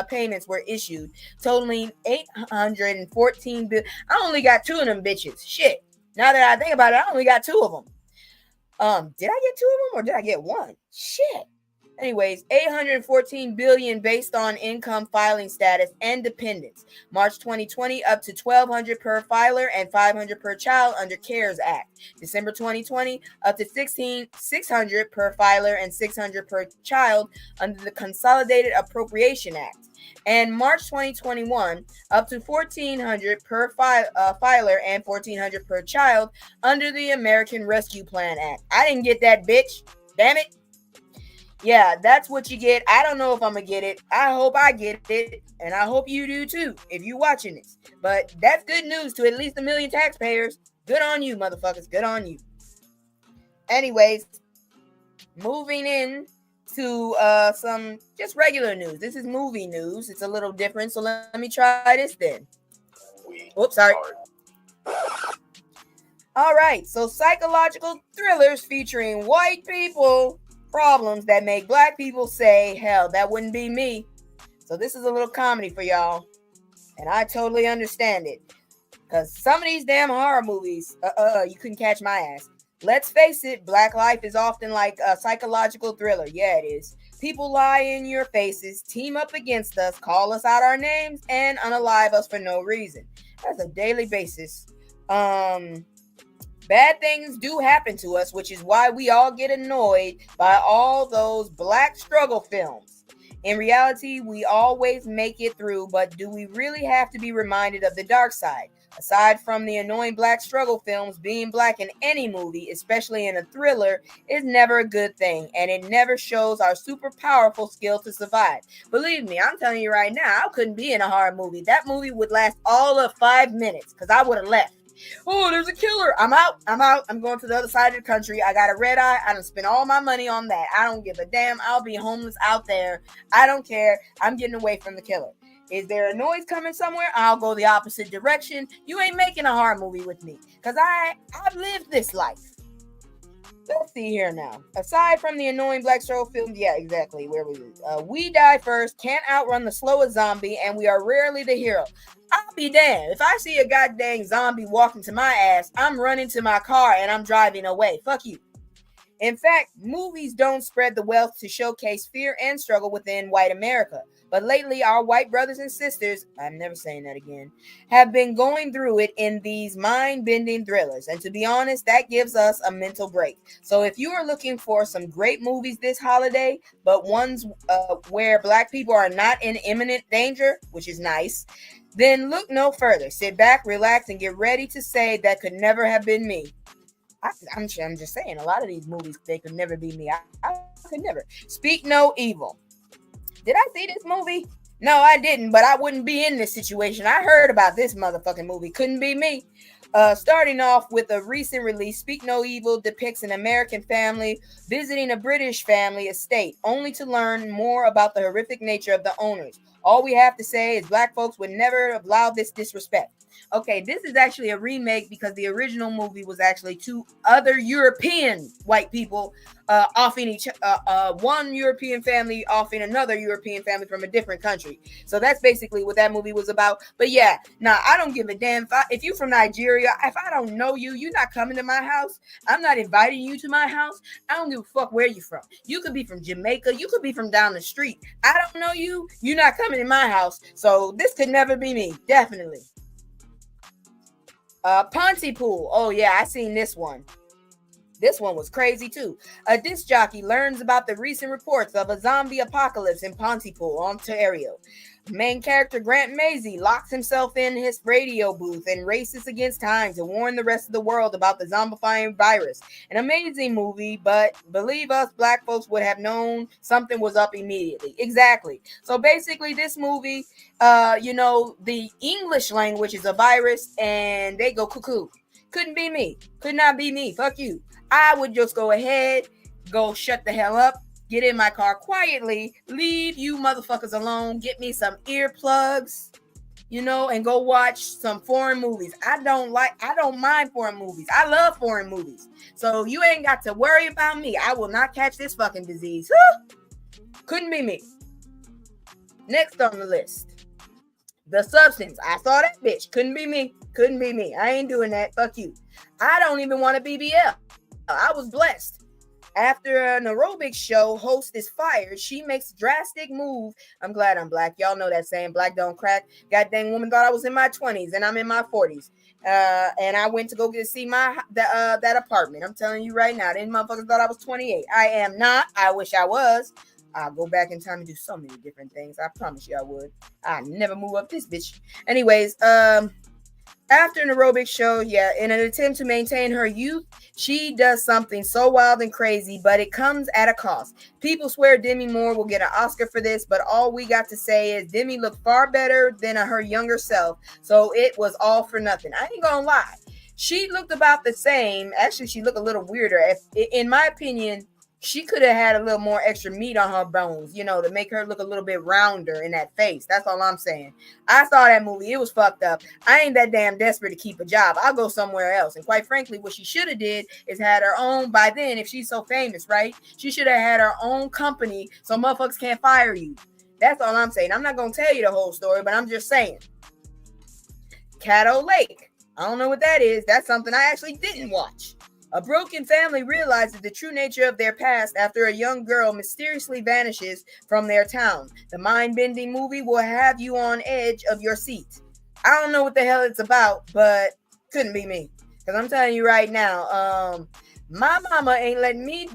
payments were issued, totaling $814 billion. I only got 2 of them bitches. Shit. Now that I think about it, I only got 2 of them. Did I get 2 of them or did I get 1? Shit. Anyways, $814 billion based on income filing status and dependence. March 2020 up to $1,200 per filer and $500 per child under CARES Act. December 2020 up to $600 per filer and $600 per child under the Consolidated Appropriation Act. And March 2021 up to $1,400 per filer and $1,400 per child under the American Rescue Plan Act. I didn't get that, bitch. Damn it. Yeah, that's what you get. I don't know if I'm going to get it. I hope I get it. And I hope you do too, if you're watching this. But that's good news to at least 1 million taxpayers. Good on you, motherfuckers. Good on you. Anyways, moving in to some just regular news. This is movie news. It's a little different. So let me try this then. Oops, sorry. All right. So psychological thrillers featuring white people. Problems that make black people say, hell, that wouldn't be me. So this is a little comedy for y'all. And I totally understand it. Because some of these damn horror movies, you couldn't catch my ass. Let's face it, black life is often like a psychological thriller. Yeah, it is. People lie in your faces, team up against us, call us out our names, and unalive us for no reason. That's a daily basis. Bad things do happen to us, which is why we all get annoyed by all those black struggle films. In reality, we always make it through, but do we really have to be reminded of the dark side? Aside from the annoying black struggle films, being black in any movie, especially in a thriller, is never a good thing, and it never shows our super powerful skill to survive. Believe me, I'm telling you right now, I couldn't be in a horror movie. That movie would last all of 5 minutes, because I would have left. Oh, there's a killer. I'm out. I'm going to the other side of the country. I got a red eye. I done spent all my money on that. I don't give a damn. I'll be homeless out there. I don't care. I'm getting away from the killer. Is there a noise coming somewhere? I'll go the opposite direction. You ain't making a horror movie with me because I've lived this life. Let's see here now. Aside from the annoying black struggle films, yeah, exactly. Where was it? We die first, can't outrun the slowest zombie, and we are rarely the hero. I'll be damned. If I see a goddamn zombie walking to my ass, I'm running to my car and I'm driving away. Fuck you. In fact, movies don't spread the wealth to showcase fear and struggle within white America. But lately, our white brothers and sisters, I'm never saying that again, have been going through it in these mind-bending thrillers. And to be honest, that gives us a mental break. So if you are looking for some great movies this holiday, but ones where black people are not in imminent danger, which is nice, then look no further. Sit back, relax, and get ready to say that could never have been me. I'm just saying, a lot of these movies, they could never be me. I could never. Speak No Evil. Did I see this movie? No, I didn't, but I wouldn't be in this situation. I heard about this motherfucking movie. Couldn't be me. Starting off with a recent release, Speak No Evil depicts an American family visiting a British family estate, only to learn more about the horrific nature of the owners. All we have to say is black folks would never allow this disrespect. Okay, this is actually a remake because the original movie was actually two other European white people offing one European family offing another European family from a different country. So that's basically what that movie was about. But yeah, I don't give a damn if you from Nigeria. If I don't know you, you're not coming to my house. I'm not inviting you to my house. I don't give a fuck where you're from. You could be from Jamaica. You could be from down the street. I don't know you. You're not coming in my house. So this could never be me. Definitely. Pontypool. Oh yeah, I seen this one. This one was crazy too. A disc jockey learns about the recent reports of a zombie apocalypse in Pontypool, Ontario. Main character Grant Mazey locks himself in his radio booth and races against time to warn the rest of the world about the zombifying virus. An amazing movie, but believe us, black folks would have known something was up immediately. Exactly. So basically this movie, the English language is a virus and they go cuckoo. Couldn't be me. Could not be me. Fuck you. I would just go ahead, go shut the hell up, get in my car quietly, leave you motherfuckers alone, get me some earplugs, and go watch some foreign movies. I don't mind foreign movies. I love foreign movies. So you ain't got to worry about me. I will not catch this fucking disease. Couldn't be me. Next on the list, The Substance. I saw that bitch. Couldn't be me. Couldn't be me. I ain't doing that. Fuck you. I don't even want a BBL. I was blessed. After an aerobics show host is fired, she makes a drastic move. I'm glad I'm black. Y'all know that saying, black don't crack. Goddamn woman thought I was in my 20s and I'm in my 40s. And I went to go see that apartment. I'm telling you right now, these motherfuckers thought I was 28. I am not. I wish I was. I'll go back in time and do so many different things. I promise you I would. I never move up this bitch. Anyways, after an aerobics show, in an attempt to maintain her youth, she does something so wild and crazy, but it comes at a cost. People swear Demi Moore will get an Oscar for this, but all we got to say is Demi looked far better than her younger self, so it was all for nothing. I ain't gonna lie. She looked about the same. Actually, she looked a little weirder. In my opinion, she could have had a little more extra meat on her bones, to make her look a little bit rounder in that face. That's all I'm saying. I saw that movie. It was fucked up. I ain't that damn desperate to keep a job. I'll go somewhere else. And quite frankly, what she should have did is had her own, by then, if she's so famous, right? She should have had her own company so motherfuckers can't fire you. That's all I'm saying. I'm not going to tell you the whole story, but I'm just saying. Caddo Lake. I don't know what that is. That's something I actually didn't watch. A broken family realizes the true nature of their past after a young girl mysteriously vanishes from their town. The mind-bending movie will have you on edge of your seat. I don't know what the hell it's about, but couldn't be me. Because I'm telling you right now, my mama ain't letting me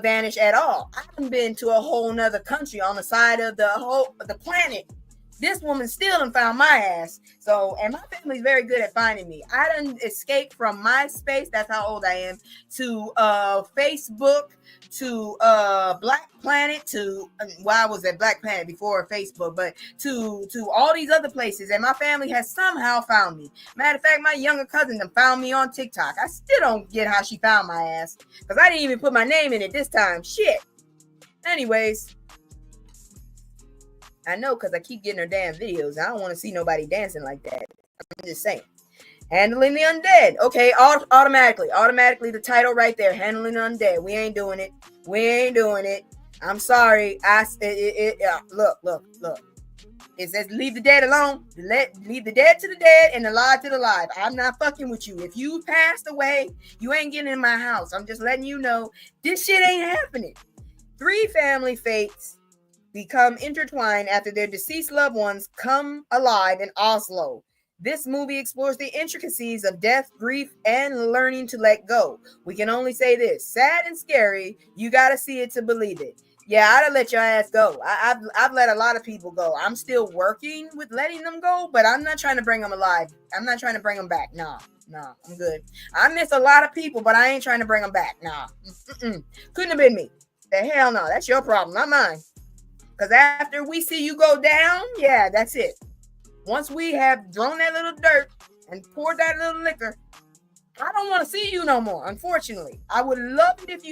vanish at all. I haven't been to a whole nother country on the side of the planet. This woman still done found my ass. So, and my family's very good at finding me. I done escaped from MySpace, that's how old I am, to Facebook, to Black Planet, I was at Black Planet before Facebook, but to all these other places. And my family has somehow found me. Matter of fact, my younger cousin done found me on TikTok. I still don't get how she found my ass. Because I didn't even put my name in it this time. Shit. Anyways. I know because I keep getting her damn videos. I don't want to see nobody dancing like that. I'm just saying. Handling the undead. Okay, automatically the title right there. Handling the undead. We ain't doing it. I'm sorry. Look. It says leave the dead alone. Leave the dead to the dead and the alive to the alive. I'm not fucking with you. If you passed away, you ain't getting in my house. I'm just letting you know this shit ain't happening. 3 family fates become intertwined after their deceased loved ones come alive in Oslo. This movie explores the intricacies of death, grief, and learning to let go. We can only say this: sad and scary. You got to see it to believe it. Yeah, I'd have let your ass go. I've let a lot of people go. I'm still working with letting them go, but I'm not trying to bring them alive. I'm not trying to bring them back. Nah, I'm good. I miss a lot of people, but I ain't trying to bring them back. Nah, couldn't have been me. The hell no. That's your problem, not mine. Because after we see you go down, yeah, that's it. Once we have thrown that little dirt and poured that little liquor, I don't want to see you no more, unfortunately. I would love it if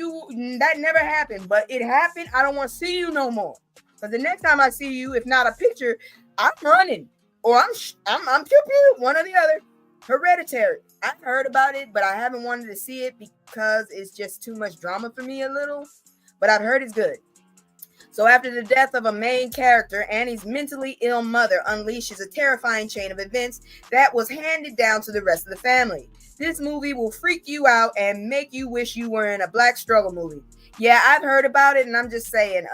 that never happened, but it happened. I don't want to see you no more. Because the next time I see you, if not a picture, I'm running. Or I'm pew pew, one or the other. Hereditary. I've heard about it, but I haven't wanted to see it because it's just too much drama for me a little. But I've heard it's good. So after the death of a main character, Annie's mentally ill mother unleashes a terrifying chain of events that was handed down to the rest of the family. This movie will freak you out and make you wish you were in a black struggle movie. Yeah, I've heard about it, and I'm just saying,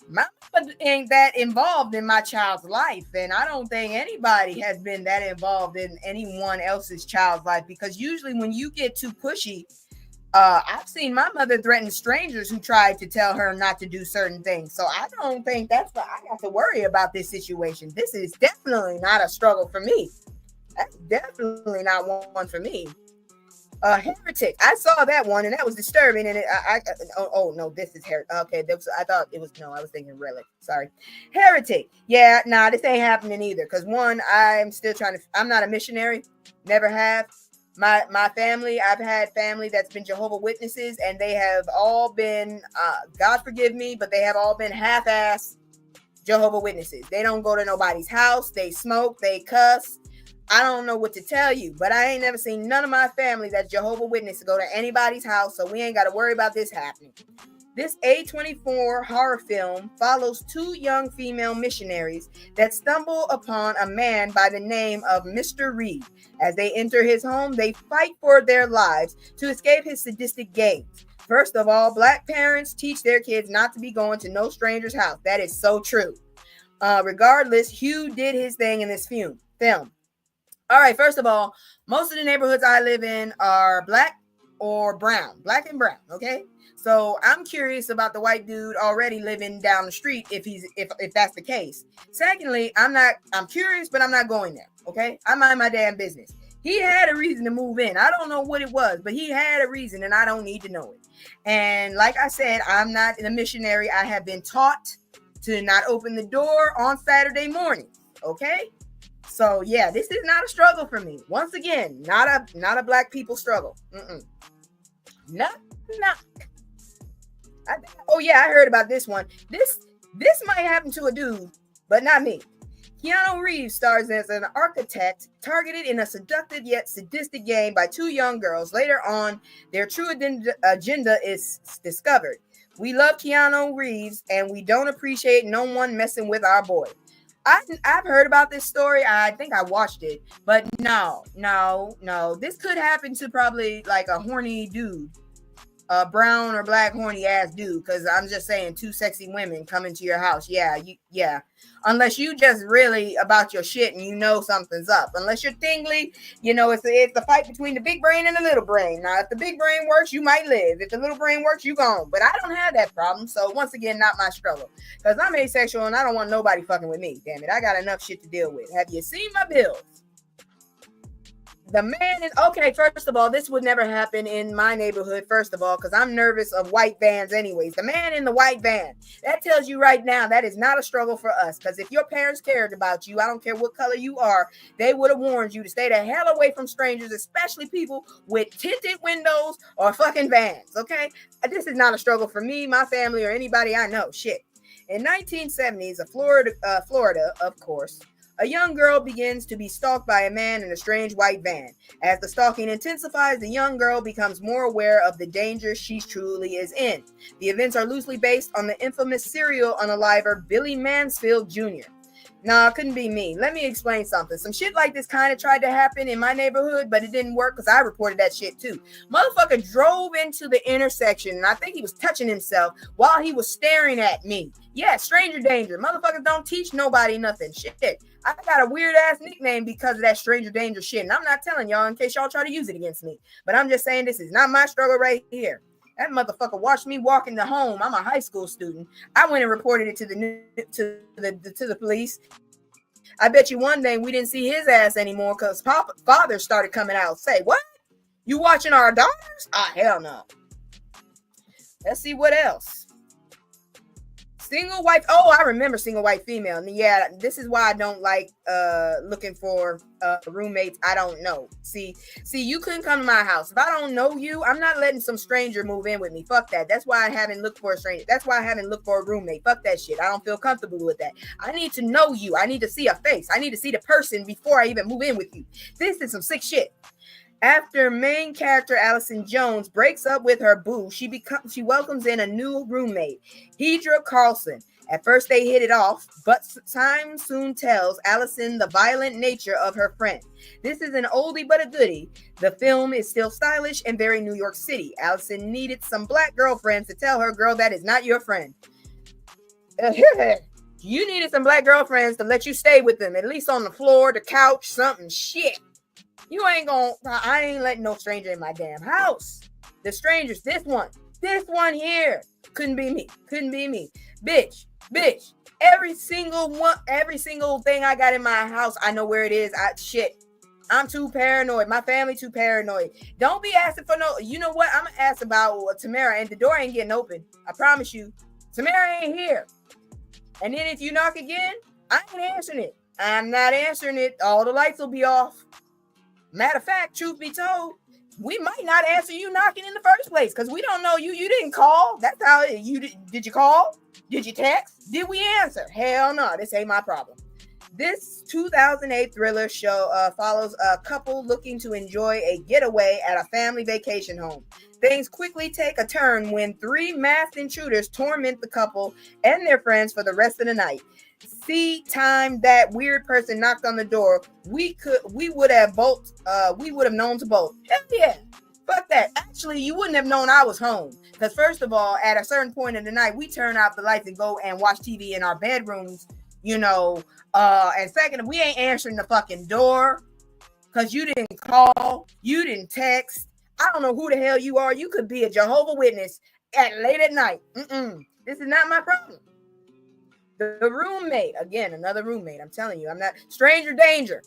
my mother ain't that involved in my child's life, and I don't think anybody has been that involved in anyone else's child's life, because usually when you get too pushy, I've seen my mother threaten strangers who tried to tell her not to do certain things. So I don't think that's what I have to worry about this situation. This is definitely not a struggle for me. That's definitely not one for me. Heretic. I saw that one and that was disturbing. And no, this is Heretic. Okay, I was thinking Relic. Sorry. Heretic. Yeah, nah, this ain't happening either. Because one, I'm not a missionary. Never have. My family, I've had family that's been Jehovah's Witnesses, and they have all been, God forgive me, but they have all been half-ass Jehovah's Witnesses. They don't go to nobody's house. They smoke. They cuss. I don't know what to tell you, but I ain't never seen none of my family that's Jehovah's Witness to go to anybody's house, so we ain't got to worry about this happening. This A24 horror film follows two young female missionaries that stumble upon a man by the name of Mr. Reed. As they enter his home, they fight for their lives to escape his sadistic games. First of all, black parents teach their kids not to be going to no stranger's house. That is so true. Regardless, Hugh did his thing in this film. All right, first of all, most of the neighborhoods I live in are black or brown, black and brown, okay? So I'm curious about the white dude already living down the street if that's the case. Secondly, I'm curious, but I'm not going there, okay? I mind my damn business. He had a reason to move in. I don't know what it was, but he had a reason and I don't need to know it. And like I said, I'm not a missionary. I have been taught to not open the door on Saturday morning, okay? So yeah, this is not a struggle for me. Once again, not a black people struggle. Not. I heard about this one. This might happen to a dude, but not me. Keanu Reeves stars as an architect targeted in a seductive yet sadistic game by two young girls. Later on, their true agenda is discovered. We love Keanu Reeves, and we don't appreciate no one messing with our boy. I've heard about this story. I think I watched it, but no. This could happen to probably like a horny dude. A brown or black horny ass dude, because I'm just saying, two sexy women come into your house. Yeah. Unless you just really about your shit and you know something's up. Unless you're tingly, it's a fight between the big brain and the little brain. Now, if the big brain works, you might live. If the little brain works, you gone. But I don't have that problem. So once again, not my struggle. Because I'm asexual and I don't want nobody fucking with me. Damn it, I got enough shit to deal with. Have you seen my bills? The man is okay. First of all, this would never happen in my neighborhood. First of all, because I'm nervous of white vans anyways. The man in the white van, that tells you right now that is not a struggle for us. Because if your parents cared about you, I don't care what color you are, they would have warned you to stay the hell away from strangers, especially people with tinted windows or fucking vans. Okay, this is not a struggle for me, my family, or anybody I know. Shit. In 1970s, Florida, of course. A young girl begins to be stalked by a man in a strange white van. As the stalking intensifies, the young girl becomes more aware of the danger she truly is in. The events are loosely based on the infamous serial unaliver Billy Mansfield Jr. No, it couldn't be me. Let me explain something. Some shit like this kind of tried to happen in my neighborhood, but it didn't work because I reported that shit too. Motherfucker drove into the intersection, and I think he was touching himself while he was staring at me. Yeah, stranger danger. Motherfuckers don't teach nobody nothing. Shit. I got a weird ass nickname because of that stranger danger shit, and I'm not telling y'all in case y'all try to use it against me. But I'm just saying this is not my struggle right here. That motherfucker watched me walk into home. I'm a high school student. I went and reported it to the police. I bet you one day we didn't see his ass anymore because father started coming out. Say, what? You watching our daughters? Ah, hell no. Let's see what else. Single white. Oh, I remember single white female. Yeah, this is why I don't like looking for roommates I don't know. See, you couldn't come to my house. If I don't know you, I'm not letting some stranger move in with me. Fuck that. That's why I haven't looked for a stranger. That's why I haven't looked for a roommate. Fuck that shit. I don't feel comfortable with that. I need to know you. I need to see a face. I need to see the person before I even move in with you. This is some sick shit. After main character Allison Jones breaks up with her boo, she welcomes in a new roommate, Hedra Carlson. At first they hit it off, but time soon tells Allison the violent nature of her friend. This is an oldie but a goodie. The film is still stylish and very New York City. Allison needed some black girlfriends to tell her, girl, that is not your friend. You needed some black girlfriends to let you stay with them, at least on the floor, the couch, something. Shit. I ain't letting no stranger in my damn house. The strangers, this one here. Couldn't be me. Bitch. Every single thing I got in my house, I know where it is. I'm too paranoid. My family too paranoid. Don't be asking for no, you know what? I'm gonna ask about Tamara, and the door ain't getting open. I promise you. Tamara ain't here. And then if you knock again, I ain't answering it. I'm not answering it. All the lights will be off. Matter of fact, truth be told, we might not answer you knocking in the first place because we don't know you. You didn't call. That's how did you call? Did you text? Did we answer? Hell no, this ain't my problem. This 2008 thriller show follows a couple looking to enjoy a getaway at a family vacation home. Things quickly take a turn when three masked intruders torment the couple and their friends for the rest of the night. See, time that weird person knocked on the door, we would have known to bolt. Hell yeah. Fuck that. Actually, you wouldn't have known I was home. Because first of all, at a certain point in the night, we turn out the lights and go and watch TV in our bedrooms, and second, we ain't answering the fucking door because you didn't call, you didn't text. I don't know who the hell you are. You could be a Jehovah's Witness late at night. This is not my problem. The roommate, again, another roommate. I'm telling you, I'm not stranger danger.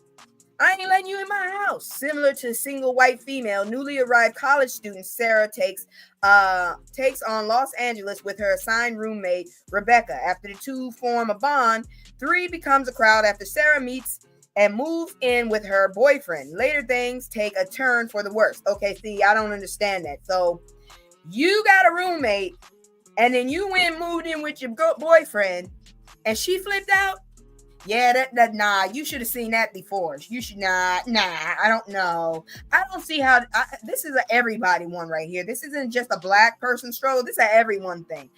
I ain't letting you in my house. Similar to single white female, newly arrived college student Sarah takes on Los Angeles with her assigned roommate Rebecca. After the two form a bond, three becomes a crowd after Sarah meets and moves in with her boyfriend. Later things take a turn for the worse. Okay, see, I don't understand that. So you got a roommate and then you went and moved in with your boyfriend and she flipped out. Yeah, nah, you should have seen that before. You should I don't know. I don't see how this is a everybody one right here. This isn't just a black person struggle. This is a everyone thing.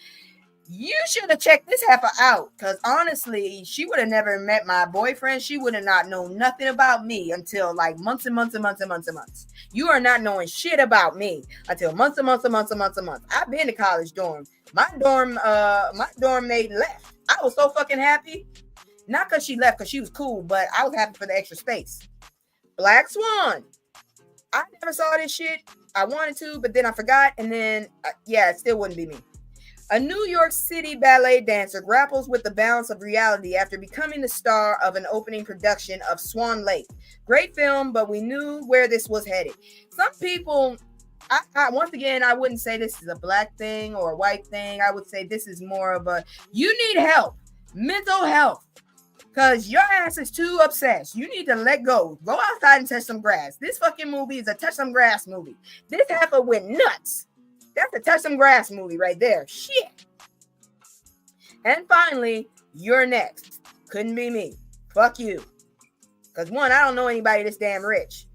You should have checked this heifer out because honestly, she would have never met my boyfriend. She would have not known nothing about me until like months and months and months and months and months. You are not knowing shit about me until months and months and months and months and months. I've been to college dorm. My dorm mate left. I was so fucking happy. Not because she left, because she was cool, but I was happy for the extra space. Black Swan. I never saw this shit. I wanted to, but then I forgot, and then, it still wouldn't be me. A New York City ballet dancer grapples with the balance of reality after becoming the star of an opening production of Swan Lake. Great film, but we knew where this was headed. Some people, once again, I wouldn't say this is a black thing or a white thing. I would say this is more of a, you need help, mental health. Because your ass is too obsessed. You need to let go. Go outside and touch some grass. This fucking movie is a touch some grass movie. This heifer went nuts. That's a touch some grass movie right there. Shit. And finally, you're next. Couldn't be me. Fuck you. Because one, I don't know anybody this damn rich.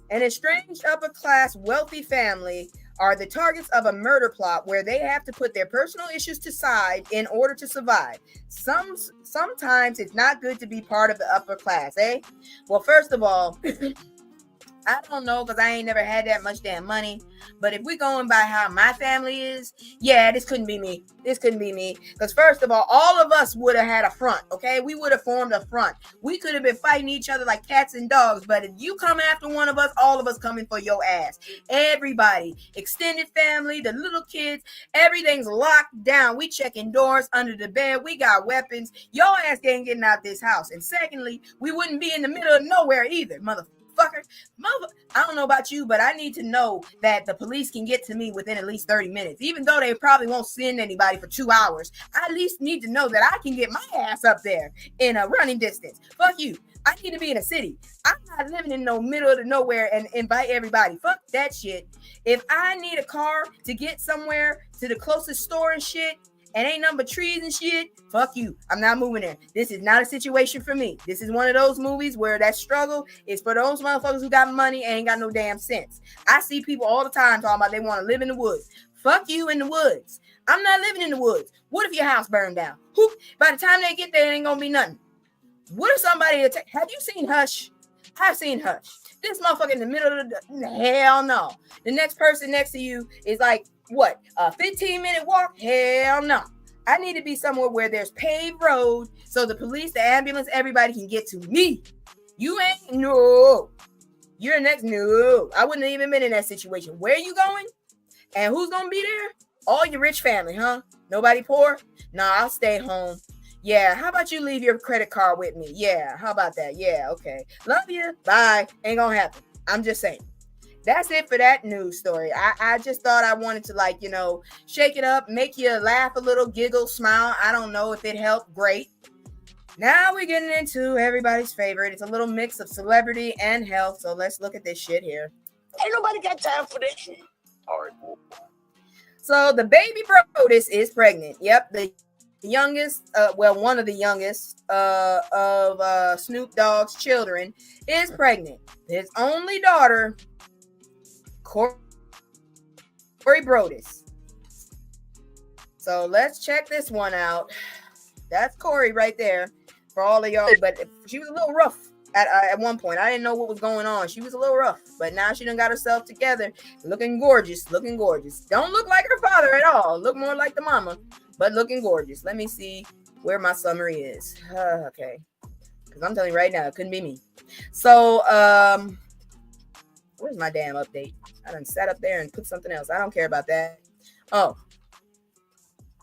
An estranged upper class wealthy family are the targets of a murder plot where they have to put their personal issues to side in order to survive. Sometimes it's not good to be part of the upper class, eh? Well, first of all, I don't know because I ain't never had that much damn money. But if we going by how my family is, yeah, this couldn't be me. This couldn't be me. Because first of all of us would have had a front, okay? We would have formed a front. We could have been fighting each other like cats and dogs. But if you come after one of us, all of us coming for your ass. Everybody, extended family, the little kids, everything's locked down. We checking doors under the bed. We got weapons. Your ass ain't getting out this house. And secondly, we wouldn't be in the middle of nowhere either, motherfucker. I don't know about you, but I need to know that the police can get to me within at least 30 minutes. Even though they probably won't send anybody for 2 hours, I at least need to know that I can get my ass up there in a running distance. Fuck you. I need to be in a city. I'm not living in no middle of nowhere and invite everybody. Fuck that shit. If I need a car to get somewhere to the closest store and shit, and ain't nothing but trees and shit, fuck you. I'm not moving there. This is not a situation for me. This is one of those movies where that struggle is for those motherfuckers who got money and ain't got no damn sense. I see people all the time talking about they want to live in the woods. Fuck you in the woods. I'm not living in the woods. What if your house burned down? By the time they get there, it ain't gonna be nothing. What if somebody have you seen Hush? I've seen Hush. This motherfucker in the middle of the hell no. The next person next to you is like, what, a 15-minute walk? Hell no. I need to be somewhere where there's paved road so the police, the ambulance, everybody can get to me. You ain't, no. You're next, no. I wouldn't have even been in that situation. Where are you going? And who's going to be there? All your rich family, huh? Nobody poor? Nah, I'll stay home. Yeah, how about you leave your credit card with me? Yeah, how about that? Yeah, okay. Love you. Bye. Ain't gonna happen. I'm just saying. That's it for that news story. I just thought I wanted to, shake it up, make you laugh a little, giggle, smile. I don't know if it helped. Great. Now we're getting into everybody's favorite. It's a little mix of celebrity and health. So let's look at this shit here. Ain't nobody got time for this shit. All right. So the baby Broadus is pregnant. Yep, the youngest, one of the youngest of Snoop Dogg's children is pregnant. His only daughter, Corey Broadus. So let's check this one out. That's Corey right there for all of y'all. But she was a little rough at one point. I didn't know what was going on. She was a little rough, but now she done got herself together, looking gorgeous. Don't look like her father at all. Look more like the mama, but looking gorgeous. Let me see where my summary is. Okay, because I'm telling you right now, it couldn't be me. So where's my damn update? I done sat up there and put something else. I don't care about that. Oh,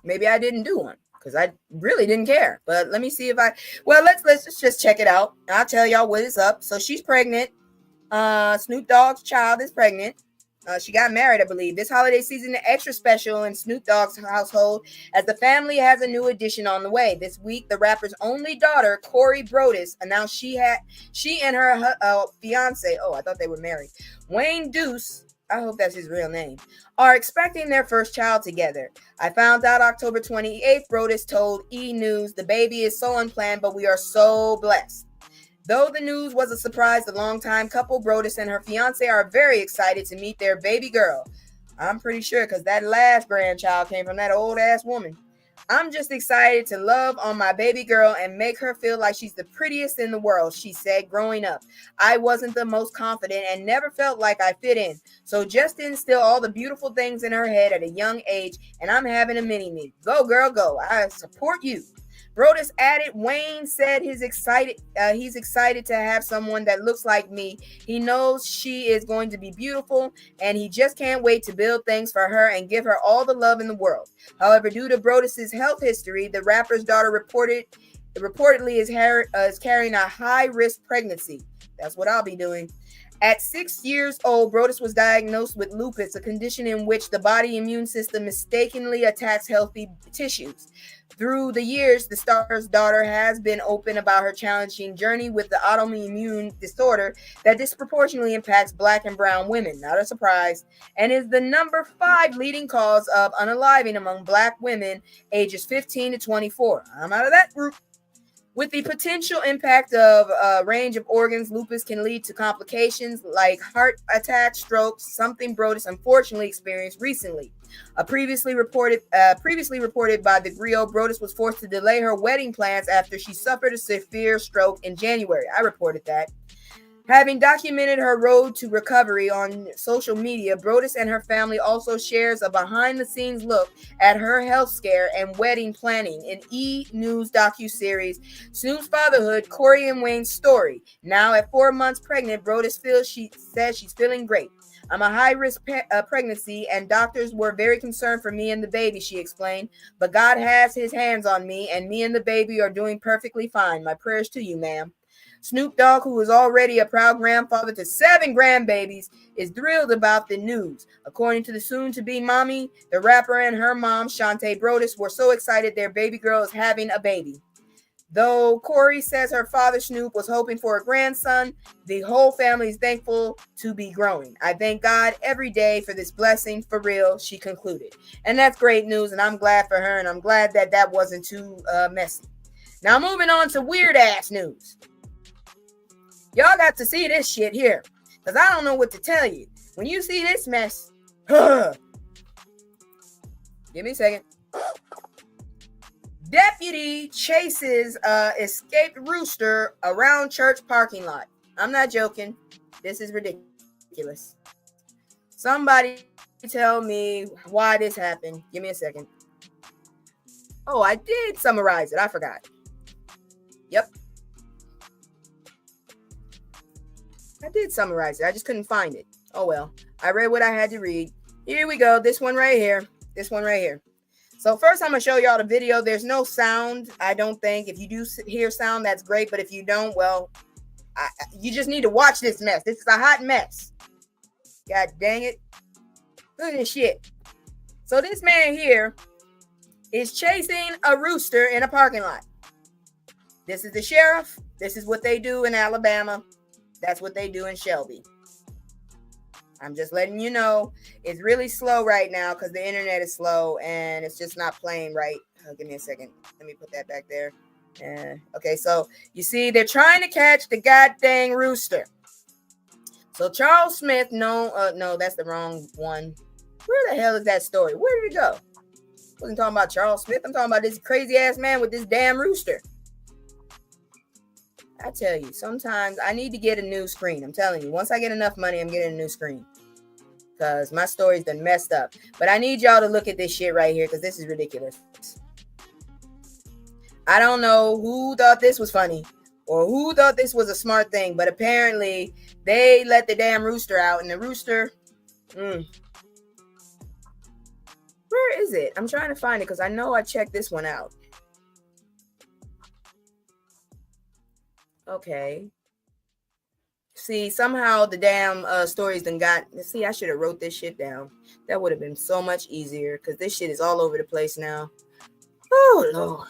maybe I didn't do one because I really didn't care. But let me see if let's just check it out. I'll tell y'all what is up. So she's pregnant. Snoop Dogg's child is pregnant. She got married, I believe. This holiday season, the extra special in Snoop Dogg's household as the family has a new addition on the way. This week, the rapper's only daughter, Corey Broadus, announced she and her fiance, I thought they were married, Wayne Deuce, I hope that's his real name, are expecting their first child together. I found out October 28th, Broadus told E! News, the baby is so unplanned, but we are so blessed. Though the news was a surprise, the longtime couple, Broadus and her fiance, are very excited to meet their baby girl. I'm pretty sure because that last grandchild came from that old ass woman. I'm just excited to love on my baby girl and make her feel like she's the prettiest in the world, she said. Growing up, I wasn't the most confident and never felt like I fit in. So just instill all the beautiful things in her head at a young age, and I'm having a mini-me. Go, girl, go. I support you. Broadus added, Wayne said he's excited to have someone that looks like me. He knows she is going to be beautiful, and he just can't wait to build things for her and give her all the love in the world. However, due to Broadus's health history, the rapper's daughter reportedly is carrying a high-risk pregnancy. That's what I'll be doing. At 6 years old, Broadus was diagnosed with lupus, a condition in which the body immune system mistakenly attacks healthy tissues. Through the years, the star's daughter has been open about her challenging journey with the autoimmune disorder that disproportionately impacts Black and brown women, not a surprise, and is the number 5 leading cause of unaliving among Black women ages 15 to 24. I'm out of that group. With the potential impact of a range of organs, lupus can lead to complications like heart attack, strokes, something Broadus unfortunately experienced recently. Previously reported by the Griot, Broadus was forced to delay her wedding plans after she suffered a severe stroke in January. I reported that. Having documented her road to recovery on social media, Broadus and her family also shares a behind-the-scenes look at her health scare and wedding planning in E! News docuseries Snoop's Fatherhood, Corey and Wayne's Story. Now at 4 months pregnant, Broadus says she's feeling great. I'm a high-risk pregnancy, and doctors were very concerned for me and the baby, she explained. But God has his hands on me, and me and the baby are doing perfectly fine. My prayers to you, ma'am. Snoop Dogg, who is already a proud grandfather to 7 grandbabies, is thrilled about the news. According to the soon-to-be mommy, the rapper and her mom, Shantae Broadus, were so excited their baby girl is having a baby. Though Corey says her father, Snoop, was hoping for a grandson, the whole family is thankful to be growing. I thank God every day for this blessing, for real, she concluded. And that's great news, and I'm glad for her, and I'm glad that that wasn't too messy. Now moving on to weird-ass news. Y'all got to see this shit here, because I don't know what to tell you. When you see this mess, give me a second. Deputy chases escaped rooster around church parking lot. I'm not joking. This is ridiculous. Somebody tell me why this happened. Give me a second. Oh, I did summarize it. I forgot. Yep. I did summarize it. I just couldn't find it. Oh, well. I read what I had to read. Here we go. This one right here. This one right here. So first, I'm going to show y'all the video. There's no sound, I don't think. If you do hear sound, that's great. But if you don't, well, you just need to watch this mess. This is a hot mess. God dang it. Look at this shit. So this man here is chasing a rooster in a parking lot. This is the sheriff. This is what they do in Alabama. That's what they do in Shelby. I'm just letting you know. It's really slow right now because the internet is slow and it's just not playing right. Give me a second. Let me put that back there. Okay, so you see they're trying to catch the goddamn rooster. So Charles Smith, no, that's the wrong one. Where the hell is that story? Where did it go? I wasn't talking about Charles Smith. I'm talking about this crazy ass man with this damn rooster. I tell you, sometimes I need to get a new screen. I'm telling you, once I get enough money, I'm getting a new screen. Because my story's been messed up. But I need y'all to look at this shit right here because this is ridiculous. I don't know who thought this was funny or who thought this was a smart thing. But apparently, they let the damn rooster out. And the rooster... Where is it? I'm trying to find it because I know I checked this one out. Okay. See, somehow the damn stories done got... See, I should have wrote this shit down. That would have been so much easier because this shit is all over the place now. Oh, Lord.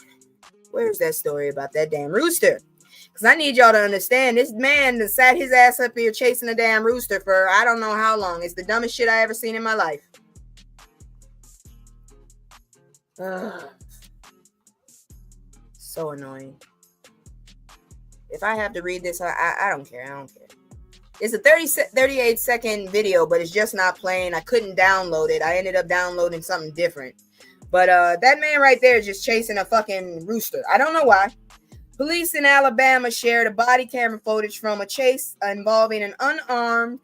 Where's that story about that damn rooster? Because I need y'all to understand, this man that sat his ass up here chasing a damn rooster for I don't know how long. It's the dumbest shit I ever seen in my life. So annoying. If I have to read this, I don't care. I don't care. It's a 38-second video, but it's just not playing. I couldn't download it. I ended up downloading something different. But that man right there is just chasing a fucking rooster. I don't know why. Police in Alabama shared a body camera footage from a chase involving an armed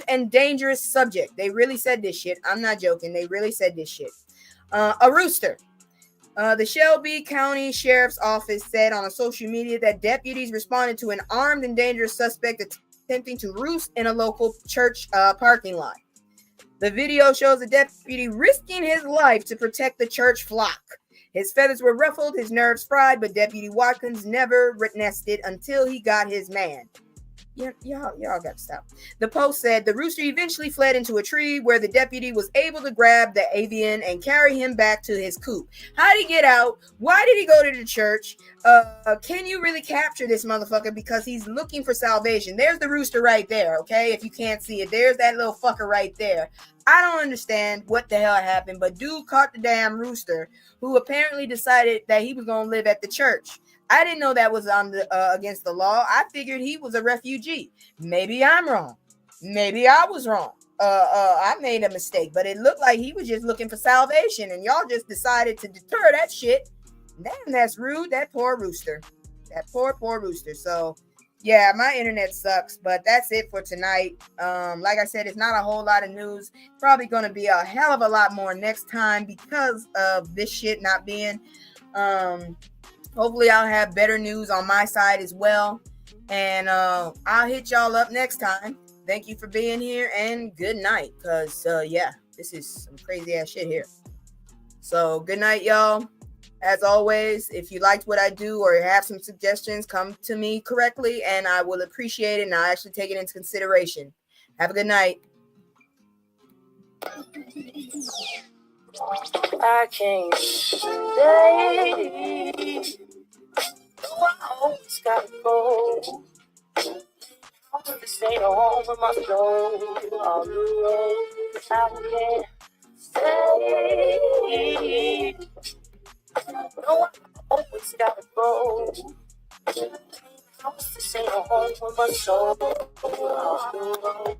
and dangerous subject. They really said this shit. I'm not joking. They really said this shit. A rooster. The Shelby County Sheriff's Office said on social media that deputies responded to an armed and dangerous suspect attempting to roost in a local church parking lot. The video shows a deputy risking his life to protect the church flock. His feathers were ruffled, his nerves fried, but Deputy Watkins never rested until he got his man. Y'all got to stop. The Post said the rooster eventually fled into a tree where the deputy was able to grab the avian and carry him back to his coop. How did he get out? Why did he go to the church? Can you really capture this motherfucker? Because he's looking for salvation. There's the rooster right there, okay? If you can't see it, there's that little fucker right there. I don't understand what the hell happened, but dude caught the damn rooster who apparently decided that he was going to live at the church. I didn't know that was on the against the law. I figured he was a refugee. Maybe I'm wrong. Maybe I was wrong. I made a mistake, but it looked like he was just looking for salvation, and y'all just decided to deter that shit. Damn, that's rude. That poor rooster. That poor rooster. So, yeah, my internet sucks, but that's it for tonight. Like I said, it's not a whole lot of news. Probably going to be a hell of a lot more next time because of this shit not being. Hopefully, I'll have better news on my side as well, and I'll hit y'all up next time. Thank you for being here, and good night. Cause yeah, this is some crazy ass shit here. So good night, y'all. As always, if you liked what I do or have some suggestions, come to me correctly, and I will appreciate it, and I'll actually take it into consideration. Have a good night. I can't stay. I always gotta go. This ain't a home with my soul. On the road, I can't stay. No, I always gotta go. This ain't a home with my soul. On the road.